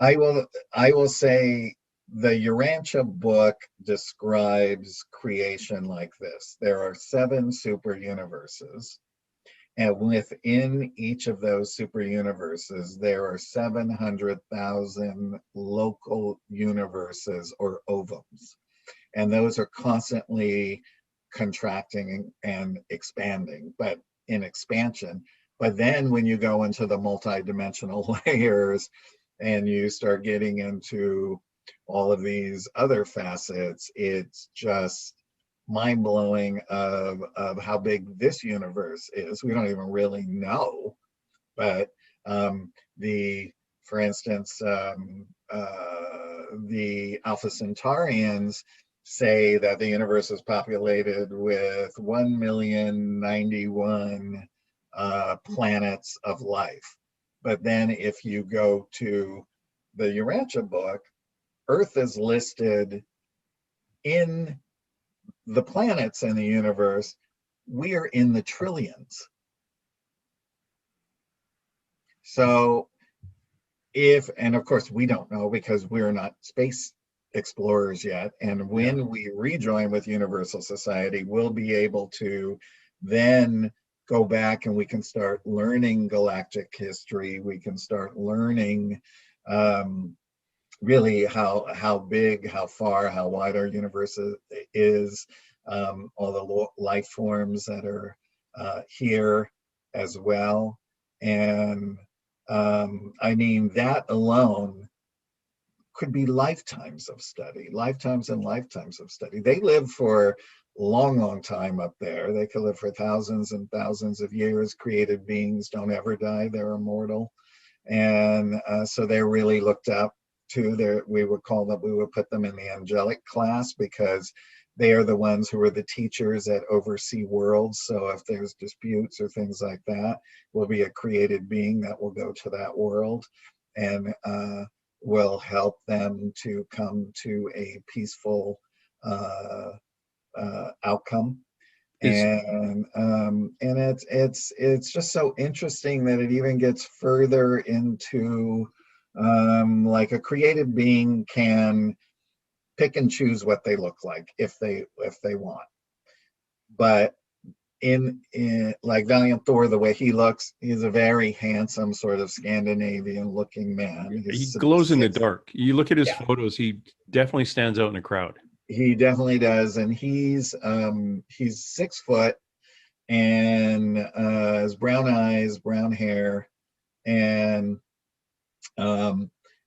Speaker 3: I will say the Urantia book describes creation like this. There are 7 super universes. And within each of those super universes, there are 700,000 local universes or ovums. And those are constantly contracting and expanding, but in expansion. But then when you go into the multidimensional layers and you start getting into all of these other facets, it's just mind-blowing of how big this universe is. We don't even really know, but for instance, the Alpha Centaurians say that the universe is populated with 1,091,000 planets of life. But then if you go to the Urantia book, Earth is listed in the planets in the universe. We are in the trillions. So and of course we don't know because we're not space explorers yet. And when we rejoin with Universal Society, we'll be able to then go back and we can start learning galactic history. We can start learning really how big, how far, how wide our universe is, all the life forms that are here as well. And I mean, that alone could be lifetimes of study, lifetimes and lifetimes of study. They live for a long, long time up there. They could live for thousands and thousands of years. Created beings don't ever die. They're immortal. And so they're really looked up to. We would put them in the angelic class because they are the ones who are the teachers that oversee worlds. So if there's disputes or things like that, will be a created being that will go to that world and will help them to come to a peaceful outcome. And it's just so interesting that it even gets further into like a created being can pick and choose what they look like if they want. But in like Valiant Thor, the way he looks, he's a very handsome sort of Scandinavian looking man.
Speaker 2: He glows in the dark. You look at his photos, he definitely stands out in a crowd.
Speaker 3: He definitely does. And he's 6 foot and has brown eyes, brown hair. And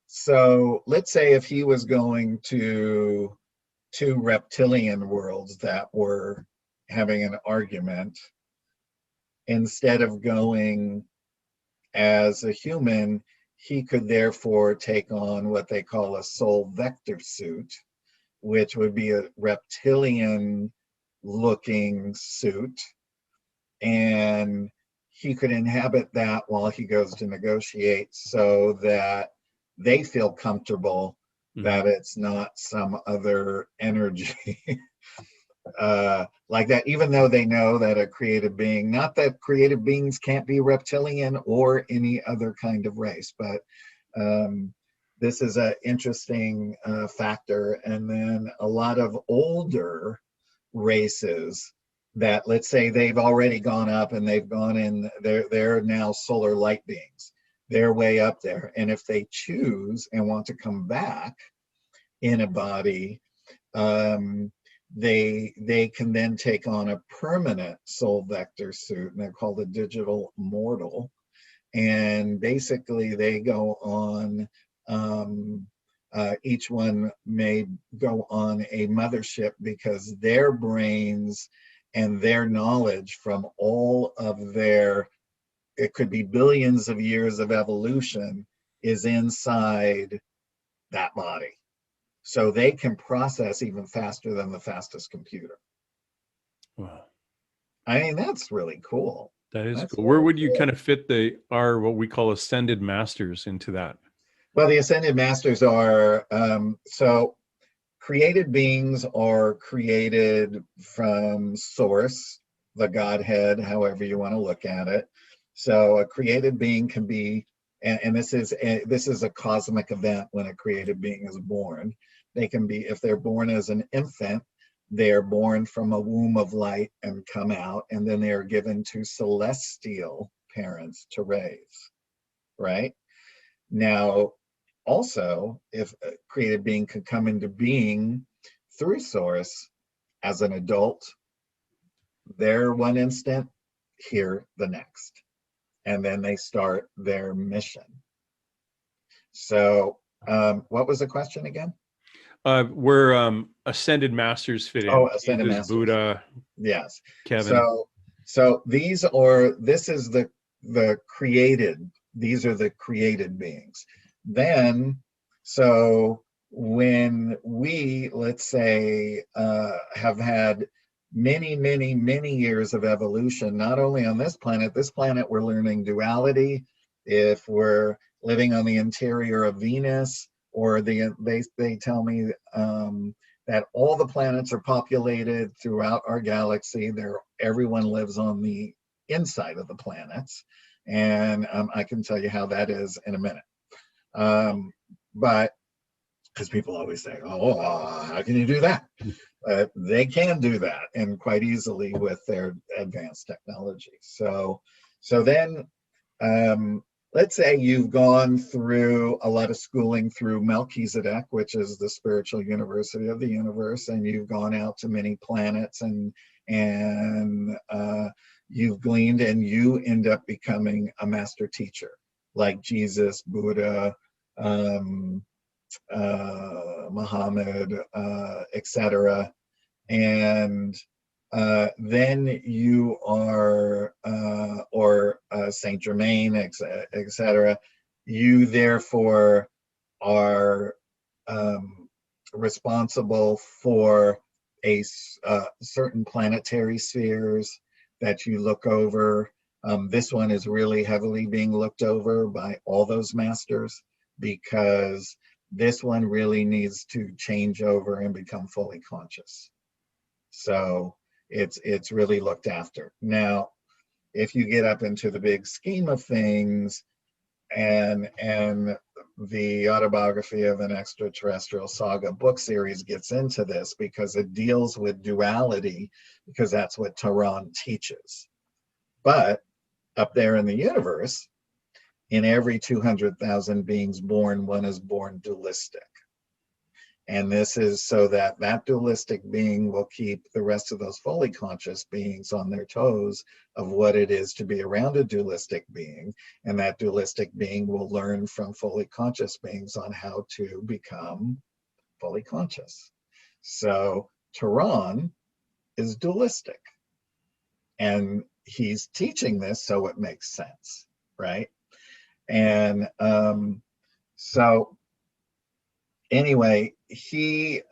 Speaker 3: so let's say if he was going to 2 reptilian worlds that were having an argument, instead of going as a human, he could therefore take on what they call a soul vector suit, which would be a reptilian looking suit. And he could inhabit that while he goes to negotiate so that they feel comfortable that it's not some other energy like that, even though they know that a creative being, not that creative beings can't be reptilian or any other kind of race, but this is an interesting factor. And then a lot of older races that, let's say they've already gone up and they've gone in, they're now solar light beings. They're way up there. And if they choose and want to come back in a body, they can then take on a permanent soul vector suit, and they're called a digital mortal. And basically they go on, each one may go on a mothership because their brains and their knowledge from all of their, it could be billions of years of evolution, is inside that body. So they can process even faster than the fastest computer.
Speaker 2: Wow.
Speaker 3: I mean, that's really cool.
Speaker 2: That is cool. Where would you kind of fit what we call ascended masters into that?
Speaker 3: Well, the ascended masters are, so created beings are created from source, the Godhead, however you want to look at it. So a created being can be, and this is a cosmic event when a created being is born. They can be, if they're born as an infant, they're born from a womb of light and come out, and then they are given to celestial parents to raise, right? Now, also, if a created being could come into being through source as an adult, there one instant, here the next. And then they start their mission. So what was the question again?
Speaker 2: Where ascended masters fit in.
Speaker 3: Oh, ascended
Speaker 2: Jesus,
Speaker 3: masters.
Speaker 2: Buddha.
Speaker 3: Yes.
Speaker 2: Kevin.
Speaker 3: So this is the created, these are the created beings. Then, so when we, let's say, have had many years of evolution, not only on this planet we're learning duality. If we're living on the interior of Venus, or they tell me that all the planets are populated throughout our galaxy. Everyone lives on the inside of the planets, and I can tell you how that is in a minute. But because people always say, "Oh, how can you do that?" They can do that, and quite easily with their advanced technology. So then, let's say you've gone through a lot of schooling through Melchizedek, which is the spiritual university of the universe, and you've gone out to many planets, and you've gleaned, and you end up becoming a master teacher, like Jesus, Buddha, Muhammad, etc. And then you are, or Saint Germain, etc. You therefore are responsible for a certain planetary spheres that you look over. This one is really heavily being looked over by all those masters, because this one really needs to change over and become fully conscious. So it's really looked after. Now, if you get up into the big scheme of things, and the Autobiography of an Extraterrestrial Saga book series gets into this, because it deals with duality, because that's what Tehran teaches. But up there in the universe, in every 200,000 beings born, one is born dualistic. And this is so that that dualistic being will keep the rest of those fully conscious beings on their toes of what it is to be around a dualistic being. And that dualistic being will learn from fully conscious beings on how to become fully conscious. So Tehran is dualistic. And he's teaching this so it makes sense, right? And so anyway,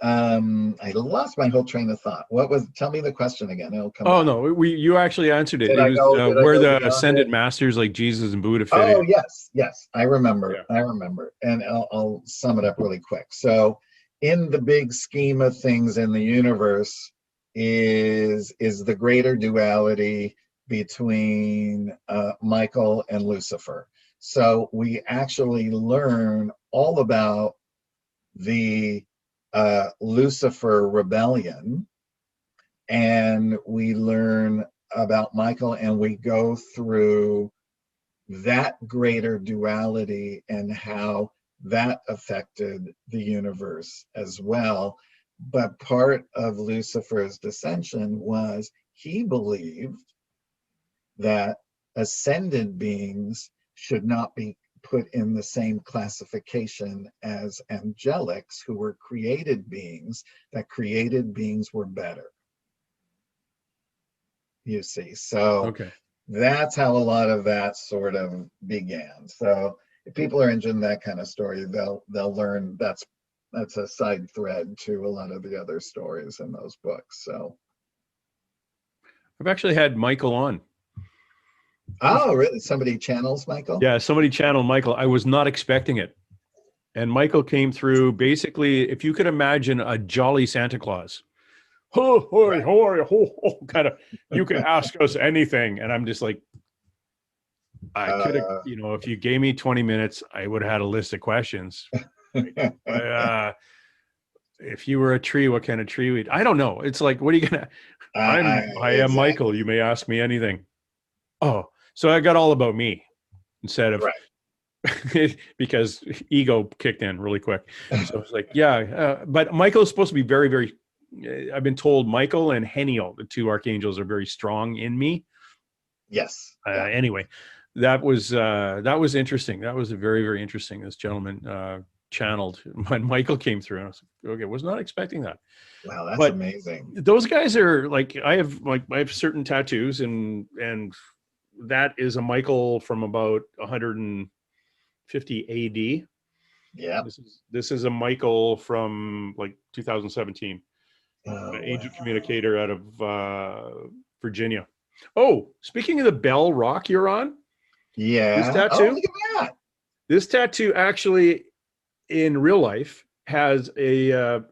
Speaker 3: I lost my whole train of thought. Tell me the question again. It'll come back.
Speaker 2: No, you actually answered it.
Speaker 3: Did
Speaker 2: It
Speaker 3: I
Speaker 2: was where
Speaker 3: go
Speaker 2: the ascended masters like Jesus and Buddha fit in.
Speaker 3: Yes, I remember. Yeah. I remember. And I'll sum it up really quick. So in the big scheme of things in the universe is the greater duality between Michael and Lucifer. So we actually learn all about the Lucifer rebellion, and we learn about Michael, and we go through that greater duality and how that affected the universe as well. But part of Lucifer's dissension was he believed that ascended beings should not be put in the same classification as angelics, who were created beings, that created beings were better. You see, so okay. That's how a lot of that sort of began. So if people are into that kind of story, they'll learn that's a side thread to a lot of the other stories in those books. So
Speaker 2: I've actually had Michael on.
Speaker 3: Oh, really? Somebody channels Michael?
Speaker 2: Yeah, somebody channeled Michael. I was not expecting it. And Michael came through basically, if you could imagine a jolly Santa Claus. Oh,
Speaker 3: Right.
Speaker 2: kind of, you could ask us anything. And I'm just like, I could have, if you gave me 20 minutes, I would have had a list of questions. If you were a tree, what kind of tree would, I don't know. It's like, what are you going to, I am
Speaker 3: exactly.
Speaker 2: Michael. You may ask me anything. Oh, so I got all about me instead of, because ego kicked in really quick. So it's like, but Michael is supposed to be very, very, I've been told Michael and Heniel, the two archangels, are very strong in me.
Speaker 3: Yes.
Speaker 2: Anyway, that was interesting. That was very, very interesting. This gentleman channeled when Michael came through, and I was like, okay, was not expecting that.
Speaker 3: Wow, that's amazing.
Speaker 2: Those guys are like, I have certain tattoos, and that is a Michael from about 150 AD.
Speaker 3: Yeah.
Speaker 2: This is a Michael from like 2017. Agent communicator out of Virginia. Oh, speaking of the Bell Rock you're on, this tattoo.
Speaker 3: Oh, look at that.
Speaker 2: This tattoo actually, in real life, has a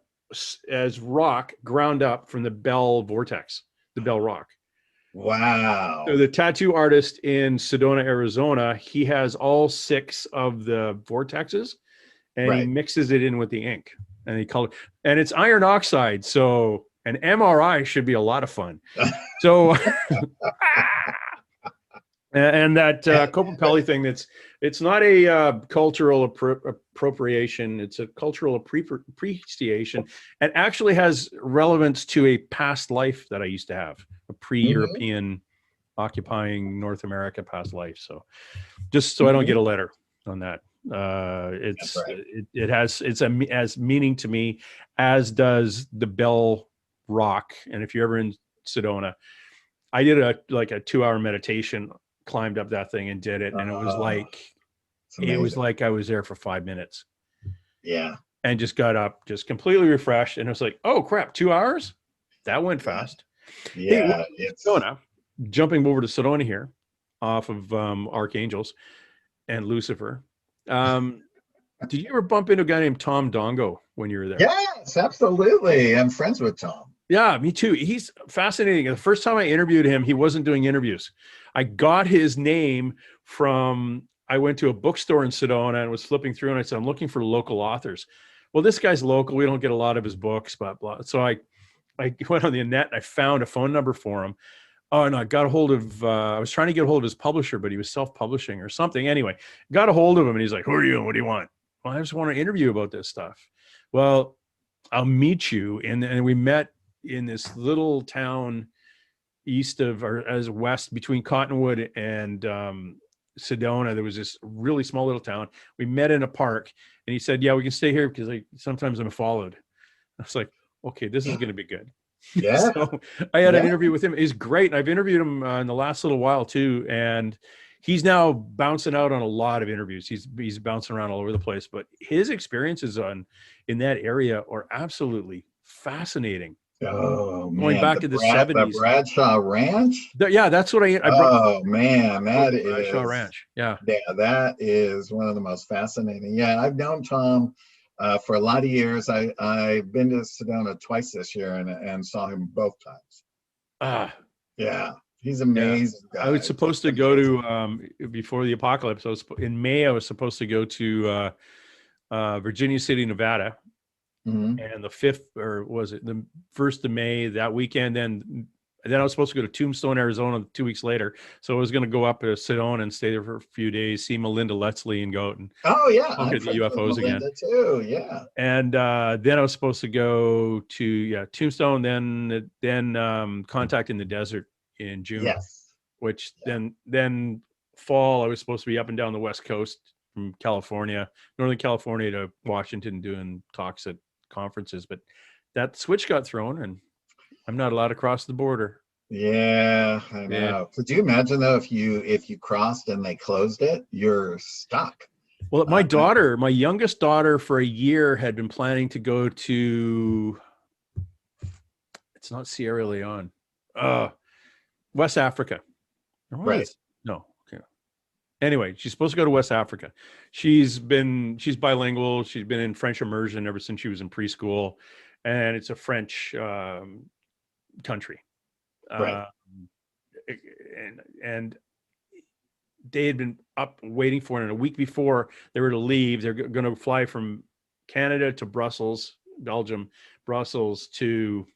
Speaker 2: as rock ground up from the Bell vortex, the Bell Rock.
Speaker 3: Wow.
Speaker 2: So the tattoo artist in Sedona, Arizona, he has all 6 of the vortexes, and he mixes it in with the ink, and he color, and it's iron oxide. So an MRI should be a lot of fun. So, and that Copapelli thing, it's not a cultural appropriation. It's a cultural appreciation, and actually has relevance to a past life that I used to have, a pre-European occupying North America past life. So just so I don't get a letter on that. It has as meaning to me as does the Bell Rock. And if you're ever in Sedona, I did a 2-hour meditation, climbed up that thing and did it, and it was like I was there for 5 minutes.
Speaker 3: Yeah.
Speaker 2: And just got up, just completely refreshed, and it was like, oh crap, 2 hours? That went fast.
Speaker 3: Yeah.
Speaker 2: Hey, Sedona, jumping over to Sedona here, off of Archangels and Lucifer. Did you ever bump into a guy named Tom Dongo when you were there?
Speaker 3: Yes, absolutely. I'm friends with Tom.
Speaker 2: Yeah, me too. He's fascinating. The first time I interviewed him, he wasn't doing interviews. I got his name from, I went to a bookstore in Sedona and was flipping through, and I said, I'm looking for local authors. Well, this guy's local. We don't get a lot of his books, blah, blah. So I went on the net and I found a phone number for him. Oh, and I got a hold of, I was trying to get a hold of his publisher, but he was self-publishing or something. Anyway, got a hold of him, and he's like, who are you and what do you want? Well, I just want to interview about this stuff. Well, I'll meet you. And we met in this little town east of, or as west between Cottonwood and Sedona. There was this really small little town. We met in a park, and he said, yeah, we can stay here because sometimes I'm followed. I was like, okay, this is going to be good.
Speaker 3: Yeah.
Speaker 2: So I had an interview with him. He's great. And I've interviewed him in the last little while too. And he's now bouncing out on a lot of interviews. He's bouncing around all over the place, but his experiences in that area are absolutely fascinating.
Speaker 3: Oh, man.
Speaker 2: Going back to the 70s.
Speaker 3: The Bradshaw Ranch?
Speaker 2: Yeah, that's what I
Speaker 3: oh, man. That is.
Speaker 2: Bradshaw Ranch. Yeah.
Speaker 3: Yeah, that is one of the most fascinating. Yeah, I've known Tom for a lot of years. I've been to Sedona twice this year and saw him both times. Yeah, he's amazing.
Speaker 2: Yeah. I was supposed to go to, before the apocalypse, in May, I was supposed to go to Virginia City, Nevada. And the 5th, or was it the 1st of May that weekend? Then I was supposed to go to Tombstone, Arizona 2 weeks later. So I was going to go up to Sedona and stay there for a few days, see Melinda Letsley and go out and look at the UFOs again.
Speaker 3: Too, yeah.
Speaker 2: And then I was supposed to go to Tombstone, then Contact in the Desert in June.
Speaker 3: Yes.
Speaker 2: Which then fall I was supposed to be up and down the West Coast from California, Northern California to Washington, doing talks at conferences, but that switch got thrown and I'm not allowed to cross the border.
Speaker 3: Yeah, I know. Yeah. Could you imagine though, if you crossed and they closed it, you're stuck.
Speaker 2: Well, my youngest daughter for a year had been planning to go to, it's not Sierra Leone, West Africa.
Speaker 3: Right.
Speaker 2: No. Okay. Anyway, she's supposed to go to West Africa. She's bilingual. She's been in French immersion ever since she was in preschool, and it's a French country.
Speaker 3: Right.
Speaker 2: And they had been up waiting for it. And a week before they were to leave, they're going to fly from Canada to Brussels, Belgium, Brussels to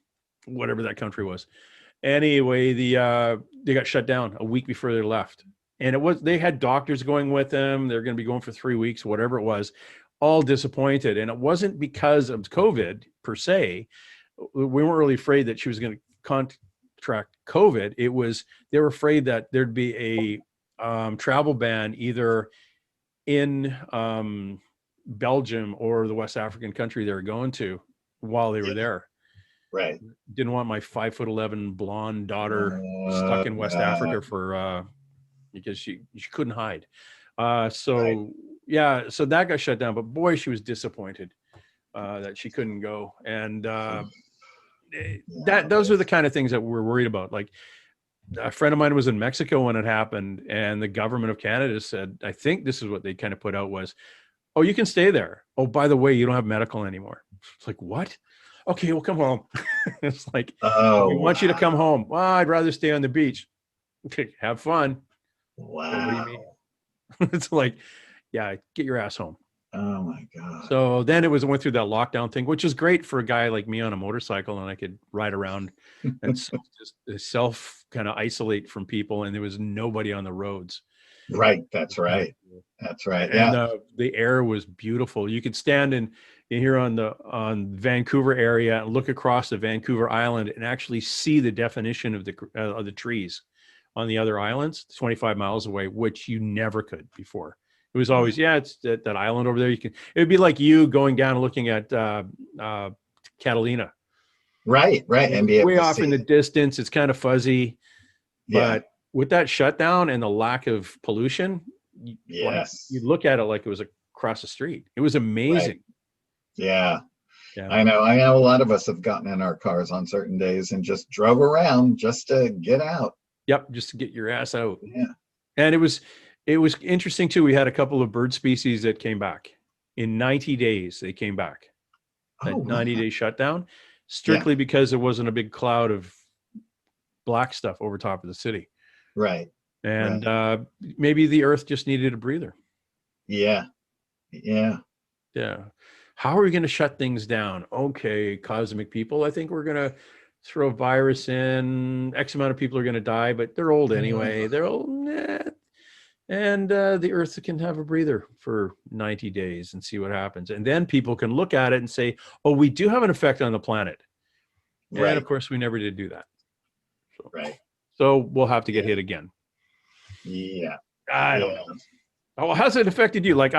Speaker 2: whatever that country was. Anyway, they got shut down a week before they left. And they had doctors going with them. They're going to be going for 3 weeks, whatever it was, all disappointed. And it wasn't because of COVID per se. We weren't really afraid that she was going to contract COVID. It was, they were afraid that there'd be a travel ban either in Belgium or the West African country they were going to while they were there.
Speaker 3: Right.
Speaker 2: Didn't want my 5'11" blonde daughter stuck in West Africa for because she couldn't hide. So that got shut down. But boy, she was disappointed that she couldn't go. And those are the kind of things that we're worried about. Like, a friend of mine was in Mexico when it happened, and the government of Canada said, I think this is what they kind of put out was, oh, you can stay there. Oh, by the way, you don't have medical anymore. It's like, what? Okay, well, come home. It's like, we want you to come home. Well, I'd rather stay on the beach. Okay, have fun.
Speaker 3: Wow.
Speaker 2: What do you mean? It's like, yeah, get your ass home.
Speaker 3: Oh my God.
Speaker 2: So then it went through that lockdown thing, which is great for a guy like me on a motorcycle, and I could ride around and just self kind of isolate from people, and there was nobody on the roads.
Speaker 3: Right. That's right. That's right.
Speaker 2: And
Speaker 3: Yeah.
Speaker 2: the air was beautiful. You could stand in here on Vancouver area and look across the Vancouver Island and actually see the definition of the trees on the other islands 25 miles away, which you never could before. It was always, it's that island over there. It would be like you going down and looking at Catalina.
Speaker 3: Right. And be
Speaker 2: way off in the distance. It's kind of fuzzy, but with that shutdown and the lack of pollution,
Speaker 3: yes,
Speaker 2: you look at it like it was across the street. It was amazing.
Speaker 3: Right. Yeah. I know a lot of us have gotten in our cars on certain days and just drove around just to get out.
Speaker 2: Yep. Just to get your ass out.
Speaker 3: Yeah.
Speaker 2: And it was interesting too. We had a couple of bird species that came back in 90 days. They came back. That 90-day shutdown, strictly because there wasn't a big cloud of black stuff over top of the city.
Speaker 3: Right.
Speaker 2: And maybe the earth just needed a breather.
Speaker 3: Yeah.
Speaker 2: How are we going to shut things down? Okay, cosmic people, I think we're going to throw a virus in. X amount of people are going to die, but they're old anyway. They're old. And the earth can have a breather for 90 days and see what happens. And then people can look at it and say, oh, we do have an effect on the planet. Right. And of course, we never did do that. So we'll have to get hit again.
Speaker 3: Yeah.
Speaker 2: I don't know. Oh, how's it affected you? Like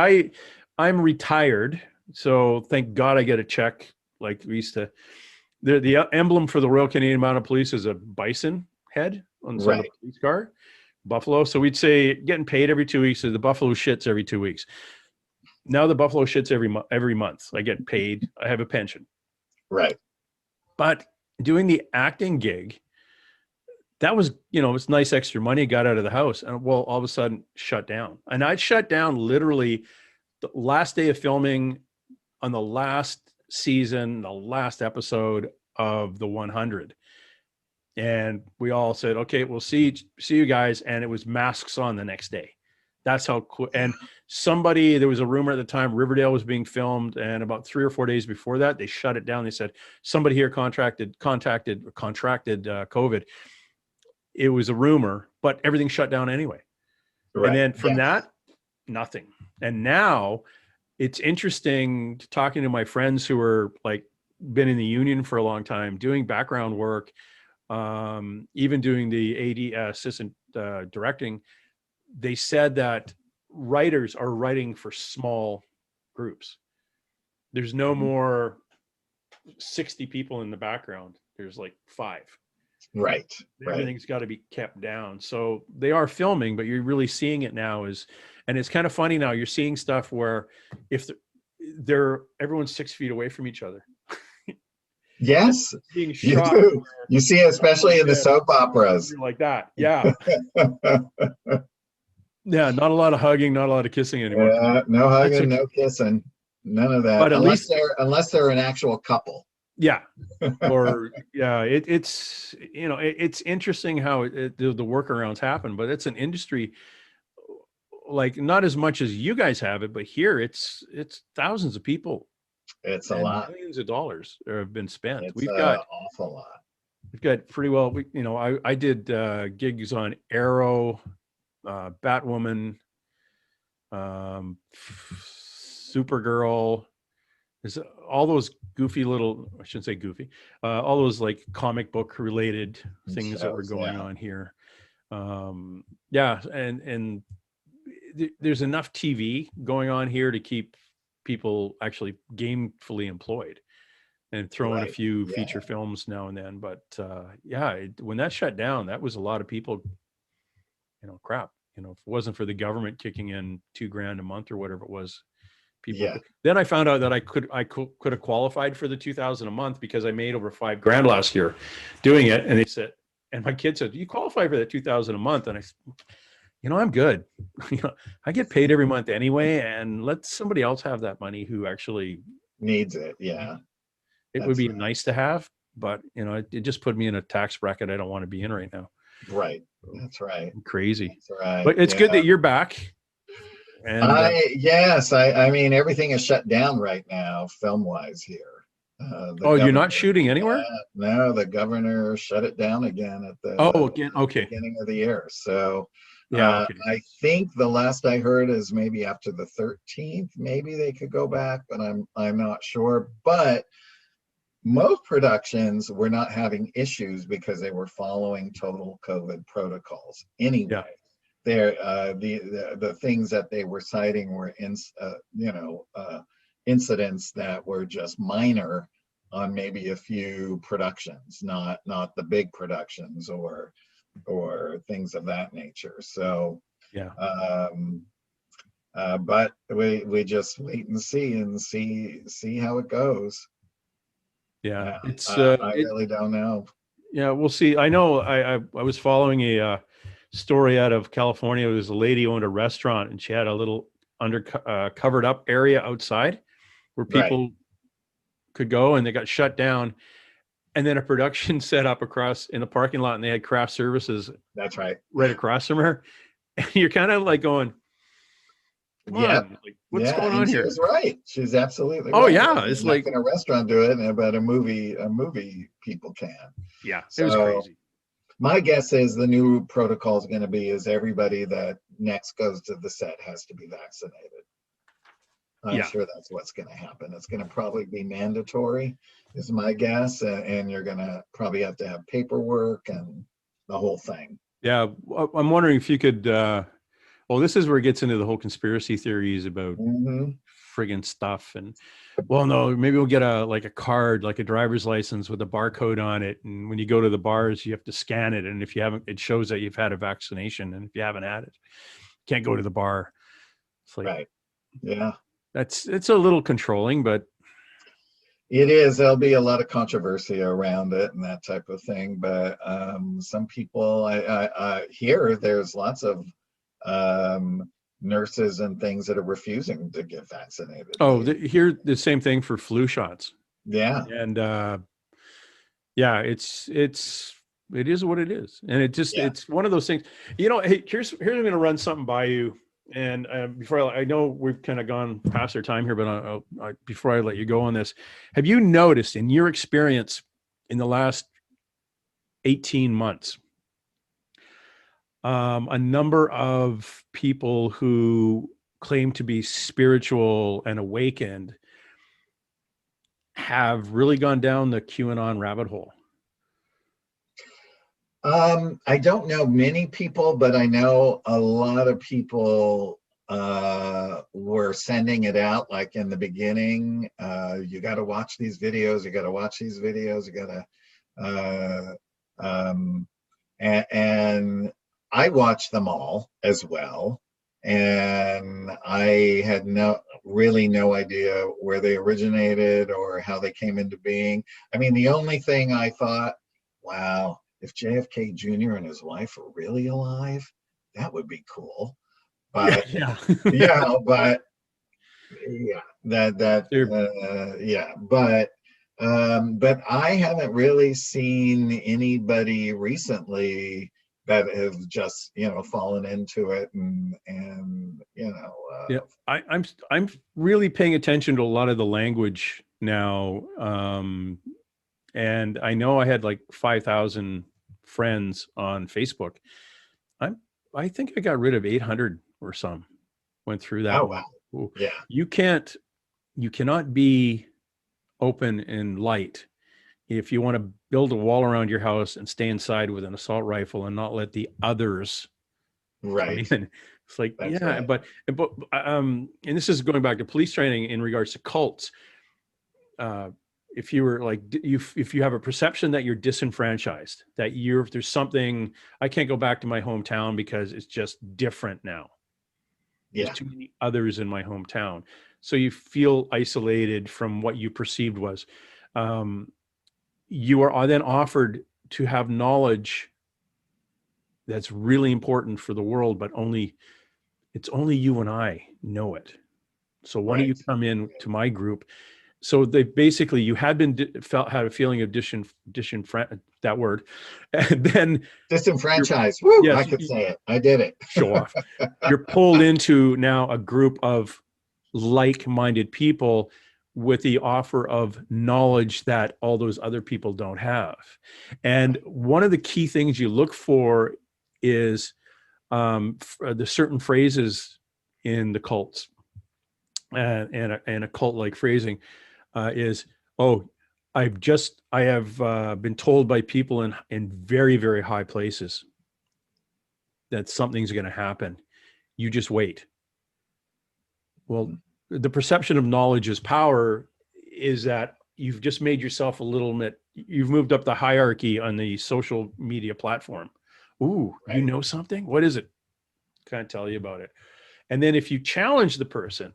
Speaker 2: I'm retired. So thank God I get a check. Like we used to, the emblem for the Royal Canadian Mounted Police is a bison head on the side of the police car. Buffalo. So we'd say getting paid every 2 weeks. So the buffalo shits every 2 weeks. Now the buffalo shits every month. I get paid. I have a pension.
Speaker 3: Right.
Speaker 2: But doing the acting gig, that was, it's nice extra money. Got out of the house, and well, all of a sudden shut down. And I'd shut down literally the last day of filming on the last season, the last episode of the 100. And we all said, okay, we'll see you guys. And it was masks on the next day. That's how quick. And there was a rumor at the time Riverdale was being filmed. And about 3 or 4 days before that, they shut it down. They said, somebody here contracted COVID. It was a rumor, but everything shut down anyway. Right. And then from that, nothing. And now it's interesting talking to my friends who are like been in the union for a long time, doing background work, even doing the AD assistant directing. They said that writers are writing for small groups. There's no more 60 people in the background. There's like 5.
Speaker 3: Right.
Speaker 2: Everything's got to be kept down. So they are filming, but you're really seeing it now and it's kind of funny now. You're seeing stuff where if everyone's 6 feet away from each other.
Speaker 3: Yes, you do. You see, especially in the soap operas.
Speaker 2: Like that. Yeah. Yeah, not a lot of hugging, not a lot of kissing anymore.
Speaker 3: Yeah, no
Speaker 2: That's
Speaker 3: hugging,
Speaker 2: okay.
Speaker 3: no kissing, none of that,
Speaker 2: But at least,
Speaker 3: unless they're an actual couple.
Speaker 2: yeah. Or yeah, it's it's interesting how the workarounds happen, but it's an industry like not as much as you guys have it, but here it's thousands of people
Speaker 3: It's a
Speaker 2: and
Speaker 3: lot.
Speaker 2: millions of dollars have been spent.
Speaker 3: It's
Speaker 2: We've
Speaker 3: a
Speaker 2: got
Speaker 3: awful lot.
Speaker 2: pretty well. I did gigs on Arrow, Batwoman, Supergirl. There's all those goofy little, I shouldn't say goofy, all those like comic book related things that were going on here. Yeah, and there's enough TV going on here to keep people actually gamefully employed and throw in a few feature films now and then. But yeah, when that shut down, that was a lot of people, crap. If it wasn't for the government kicking in $2,000 a month or whatever it was, people. Then I found out that I could have qualified for the 2,000 a month because I made over $5,000 last year doing it. And they said, and my kid said, "You qualify for that 2,000 a month?" And I said, I'm good. I get paid every month anyway, and let somebody else have that money who actually
Speaker 3: needs it. Yeah,
Speaker 2: it would be nice to have, but it just put me in a tax bracket I don't want to be in right now.
Speaker 3: Right. That's right.
Speaker 2: Crazy.
Speaker 3: That's right.
Speaker 2: But it's good that you're back. And
Speaker 3: yes, I mean everything is shut down right now, film wise here.
Speaker 2: You're not shooting anywhere?
Speaker 3: No, the governor shut it down again at the beginning of the year. So
Speaker 2: yeah,
Speaker 3: I think the last I heard is maybe after the 13th, maybe they could go back, but I'm not sure. But most productions were not having issues because they were following total COVID protocols anyway.
Speaker 2: Yeah.
Speaker 3: The things that they were citing were incidents that were just minor on maybe a few productions, not the big productions or things of that nature. So
Speaker 2: yeah.
Speaker 3: But we just wait and see how it goes.
Speaker 2: Yeah,
Speaker 3: I really don't know.
Speaker 2: Yeah, we'll see. I know I was following a story out of California. There was a lady who owned a restaurant, and she had a little covered up area outside where people could go, and they got shut down. And then a production set up across in the parking lot, and they had craft services.
Speaker 3: That's right.
Speaker 2: Right across from her. And you're kind of like going,
Speaker 3: yeah,
Speaker 2: like, what's going on here?
Speaker 3: She's right. She's absolutely
Speaker 2: right. Oh
Speaker 3: yeah,
Speaker 2: it's like
Speaker 3: in a restaurant do it, but a movie people can.
Speaker 2: Yeah, it was crazy.
Speaker 3: My guess is the new protocol is going to be is everybody that next goes to the set has to be vaccinated. I'm sure that's what's going to happen. It's going to probably be mandatory, is my guess, and you're going to probably have to have paperwork and the whole thing. Yeah,
Speaker 2: I'm wondering if you could. Well, this is where it gets into the whole conspiracy theories about friggin' stuff. And well, no, maybe we'll get a card, like a driver's license with a barcode on it. And when you go to the bars, you have to scan it. And if you haven't, it shows that you've had a vaccination. And if you haven't had it, you can't go to the bar. It's like,
Speaker 3: yeah,
Speaker 2: it's a little controlling, but
Speaker 3: it is. There'll be a lot of controversy around it and that type of thing. But some people, I hear there's lots of nurses and things that are refusing to get vaccinated.
Speaker 2: Oh, here the same thing for flu shots.
Speaker 3: Yeah,
Speaker 2: and yeah, it is what it is, and it just it's one of those things. Hey, here's I'm going to run something by you, and before I know we've kind of gone past our time here, but before I let you go on this, have you noticed in your experience in the last 18 months? A number of people who claim to be spiritual and awakened have really gone down the QAnon rabbit hole.
Speaker 3: I don't know many people, but I know a lot of people were sending it out like in the beginning. You got to watch these videos. You got to watch these videos. You got to, and I watched them all as well, and I had no idea where they originated or how they came into being. I mean, the only thing I thought, wow, if JFK Jr. and his wife were really alive, that would be cool. but
Speaker 2: Yeah.
Speaker 3: yeah, but yeah, but I haven't really seen anybody recently that has just, fallen into it and
Speaker 2: Yeah, I'm really paying attention to a lot of the language now, and I know I had like 5,000 friends on Facebook. I'm I think I got rid of 800 or some. Went through that
Speaker 3: oh
Speaker 2: one.
Speaker 3: wow,
Speaker 2: Ooh.
Speaker 3: yeah,
Speaker 2: You cannot be open and light if you want to build a wall around your house and stay inside with an assault rifle and not let the others come
Speaker 3: right,
Speaker 2: in. It's like,
Speaker 3: that's
Speaker 2: yeah,
Speaker 3: right,
Speaker 2: but and this is going back to police training in regards to cults. If you were like if you have a perception that you're disenfranchised, that there's something, I can't go back to my hometown because it's just different now. There's
Speaker 3: yeah,
Speaker 2: too many others in my hometown, so you feel isolated from what you perceived was. Um, you are then offered to have knowledge that's really important for the world, but it's only you and I know it. So why don't you
Speaker 3: right.
Speaker 2: come in to my group? So they basically, you had had a feeling of that word, and then you're,
Speaker 3: Disenfranchised. Woo! I
Speaker 2: yes,
Speaker 3: could say it. I did it.
Speaker 2: show off. You're pulled into now a group of like-minded people with the offer of knowledge that all those other people don't have. And one of the key things you look for is the certain phrases in the cults, and a cult like phrasing is, oh, I have been told by people in very, very high places that something's going to happen. You just wait. Well, the perception of knowledge is power is that you've just made yourself a little bit, you've moved up the hierarchy on the social media platform. Ooh, you
Speaker 3: Right.
Speaker 2: know something? What is it? Can't tell you about it. And then if you challenge the person,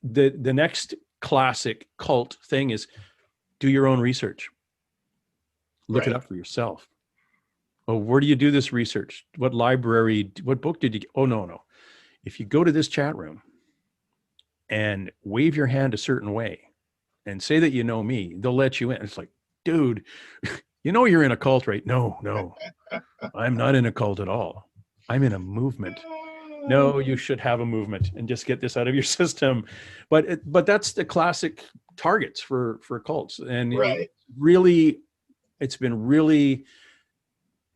Speaker 2: the next classic cult thing is do your own research. Look it
Speaker 3: Right.
Speaker 2: up for yourself. Oh, where do you do this research? What library, what book did you get? Oh, no. If you go to this chat room and wave your hand a certain way and say that you know me, they'll let you in. It's like, dude, you're in a cult, right? No, I'm not in a cult at all. I'm in a movement. No, you should have a movement and just get this out of your system. But that's the classic targets for cults. And
Speaker 3: Right.
Speaker 2: it's been really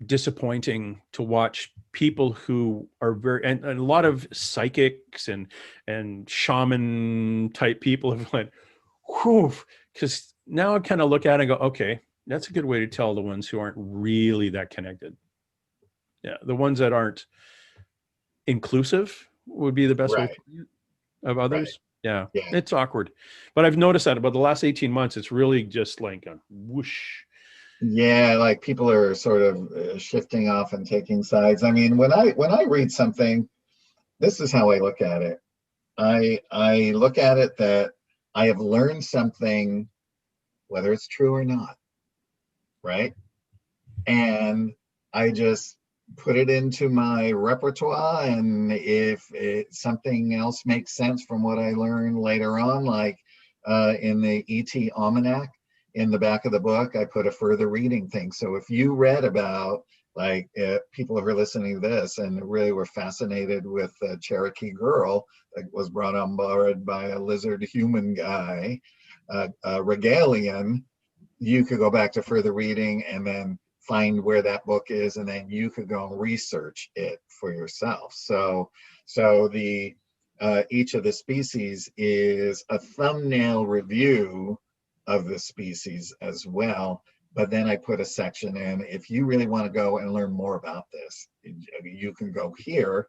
Speaker 2: disappointing to watch people who are and a lot of psychics and shaman type people have went, whew, because now I kind of look at it and go, okay, that's a good way to tell the ones who aren't really that connected. Yeah, the ones that aren't inclusive would be the best way
Speaker 3: Right.
Speaker 2: of
Speaker 3: Right.
Speaker 2: others. Yeah,
Speaker 3: Yeah.
Speaker 2: it's awkward, but I've noticed that about the last 18 months, it's really just like a whoosh.
Speaker 3: Yeah, like people are sort of shifting off and taking sides. I mean, when I read something, this is how I look at it. I look at it that I have learned something, whether it's true or not, right? And I just put it into my repertoire, and if something else makes sense from what I learned later on, like in the ET Almanac, in the back of the book, I put a further reading thing. So if you read about, like, people who are listening to this and really were fascinated with a Cherokee girl that was brought on board by a lizard human guy, Regalian, you could go back to further reading and then find where that book is, and then you could go and research it for yourself. So the each of the species is a thumbnail review of the species as well. But then I put a section in, if you really want to go and learn more about this, you can go here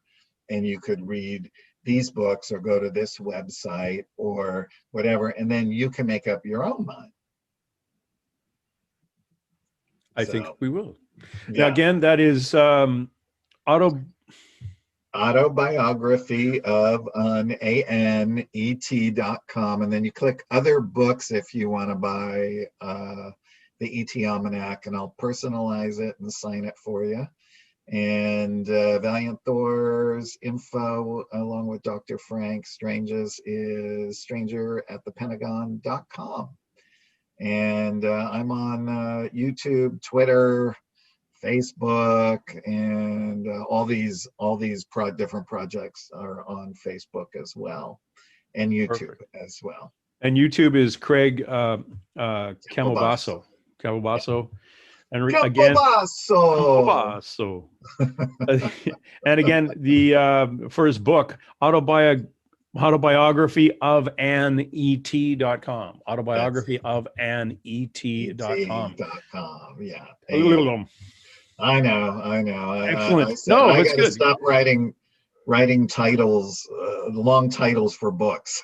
Speaker 3: and you could read these books or go to this website or whatever, and then you can make up your own mind.
Speaker 2: I think
Speaker 3: So
Speaker 2: we will. Now,
Speaker 3: yeah,
Speaker 2: again, that is
Speaker 3: autobiography of an anet.com, and then you click other books if you want to buy the ET Almanac, and I'll personalize it and sign it for you. And Valiant Thor's info, along with Dr. Frank Strange's, is stranger@thepentagon.com. And I'm on YouTube, Twitter, Facebook, and all these different projects are on Facebook as well, and YouTube as well.
Speaker 2: And YouTube is Craig Campobasso. And again, Campobasso. And again, the for his book, Autobiography of an ET.com. Autobiography of an ET.com.
Speaker 3: Yeah.
Speaker 2: I
Speaker 3: know.
Speaker 2: Excellent.
Speaker 3: I got to stop writing titles, long titles for books.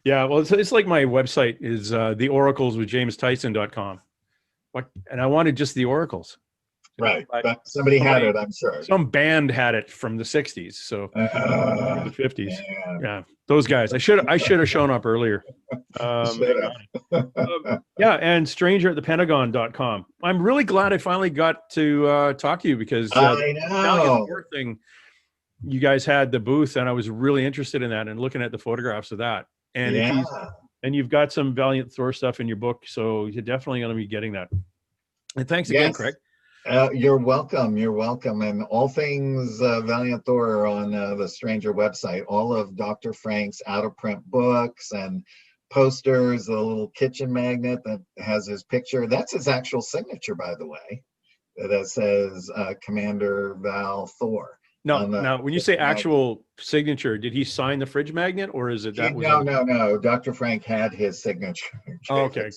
Speaker 2: Yeah, well, it's like my website is the oracles with JamesTyson.com. And I wanted just the oracles.
Speaker 3: Right. Somebody had it, I'm sure.
Speaker 2: Some band had it from the 60s, so the 50s. Yeah, those guys. I should have shown up earlier. Yeah, and stranger@thepentagon.com. I'm really glad I finally got to talk to you, because
Speaker 3: I know.
Speaker 2: Thing, you guys had the booth, and I was really interested in that and looking at the photographs of that. And and you've got some Valiant Thor stuff in your book, so you're definitely going to be getting that. And thanks again, Craig.
Speaker 3: You're welcome. And all things Valiant Thor are on the Stranger website. All of Dr. Frank's out-of-print books and posters, the little kitchen magnet that has his picture. That's his actual signature, by the way, that says Commander Val Thor.
Speaker 2: Now, when you say actual signature, did he sign the fridge magnet, or is it that?
Speaker 3: No. Dr. Frank had his signature.
Speaker 2: Oh, okay.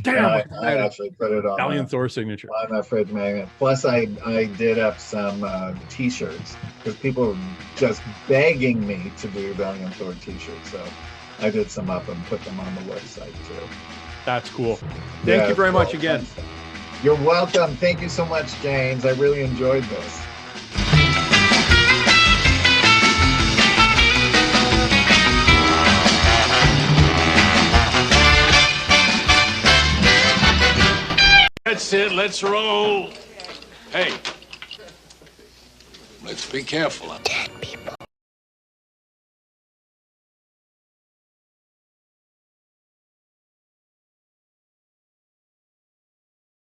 Speaker 2: Damn,
Speaker 3: I actually put it on
Speaker 2: Valiant Thor signature
Speaker 3: on that fridge magnet. Plus, I did up some T-shirts, because people were just begging me to do Valiant Thor T-shirts. So I did some up and put them on the website too.
Speaker 2: That's cool. Thank you very much again.
Speaker 3: You're welcome. Thank you so much, James. I really enjoyed this.
Speaker 4: That's it, let's roll. Hey, let's be careful.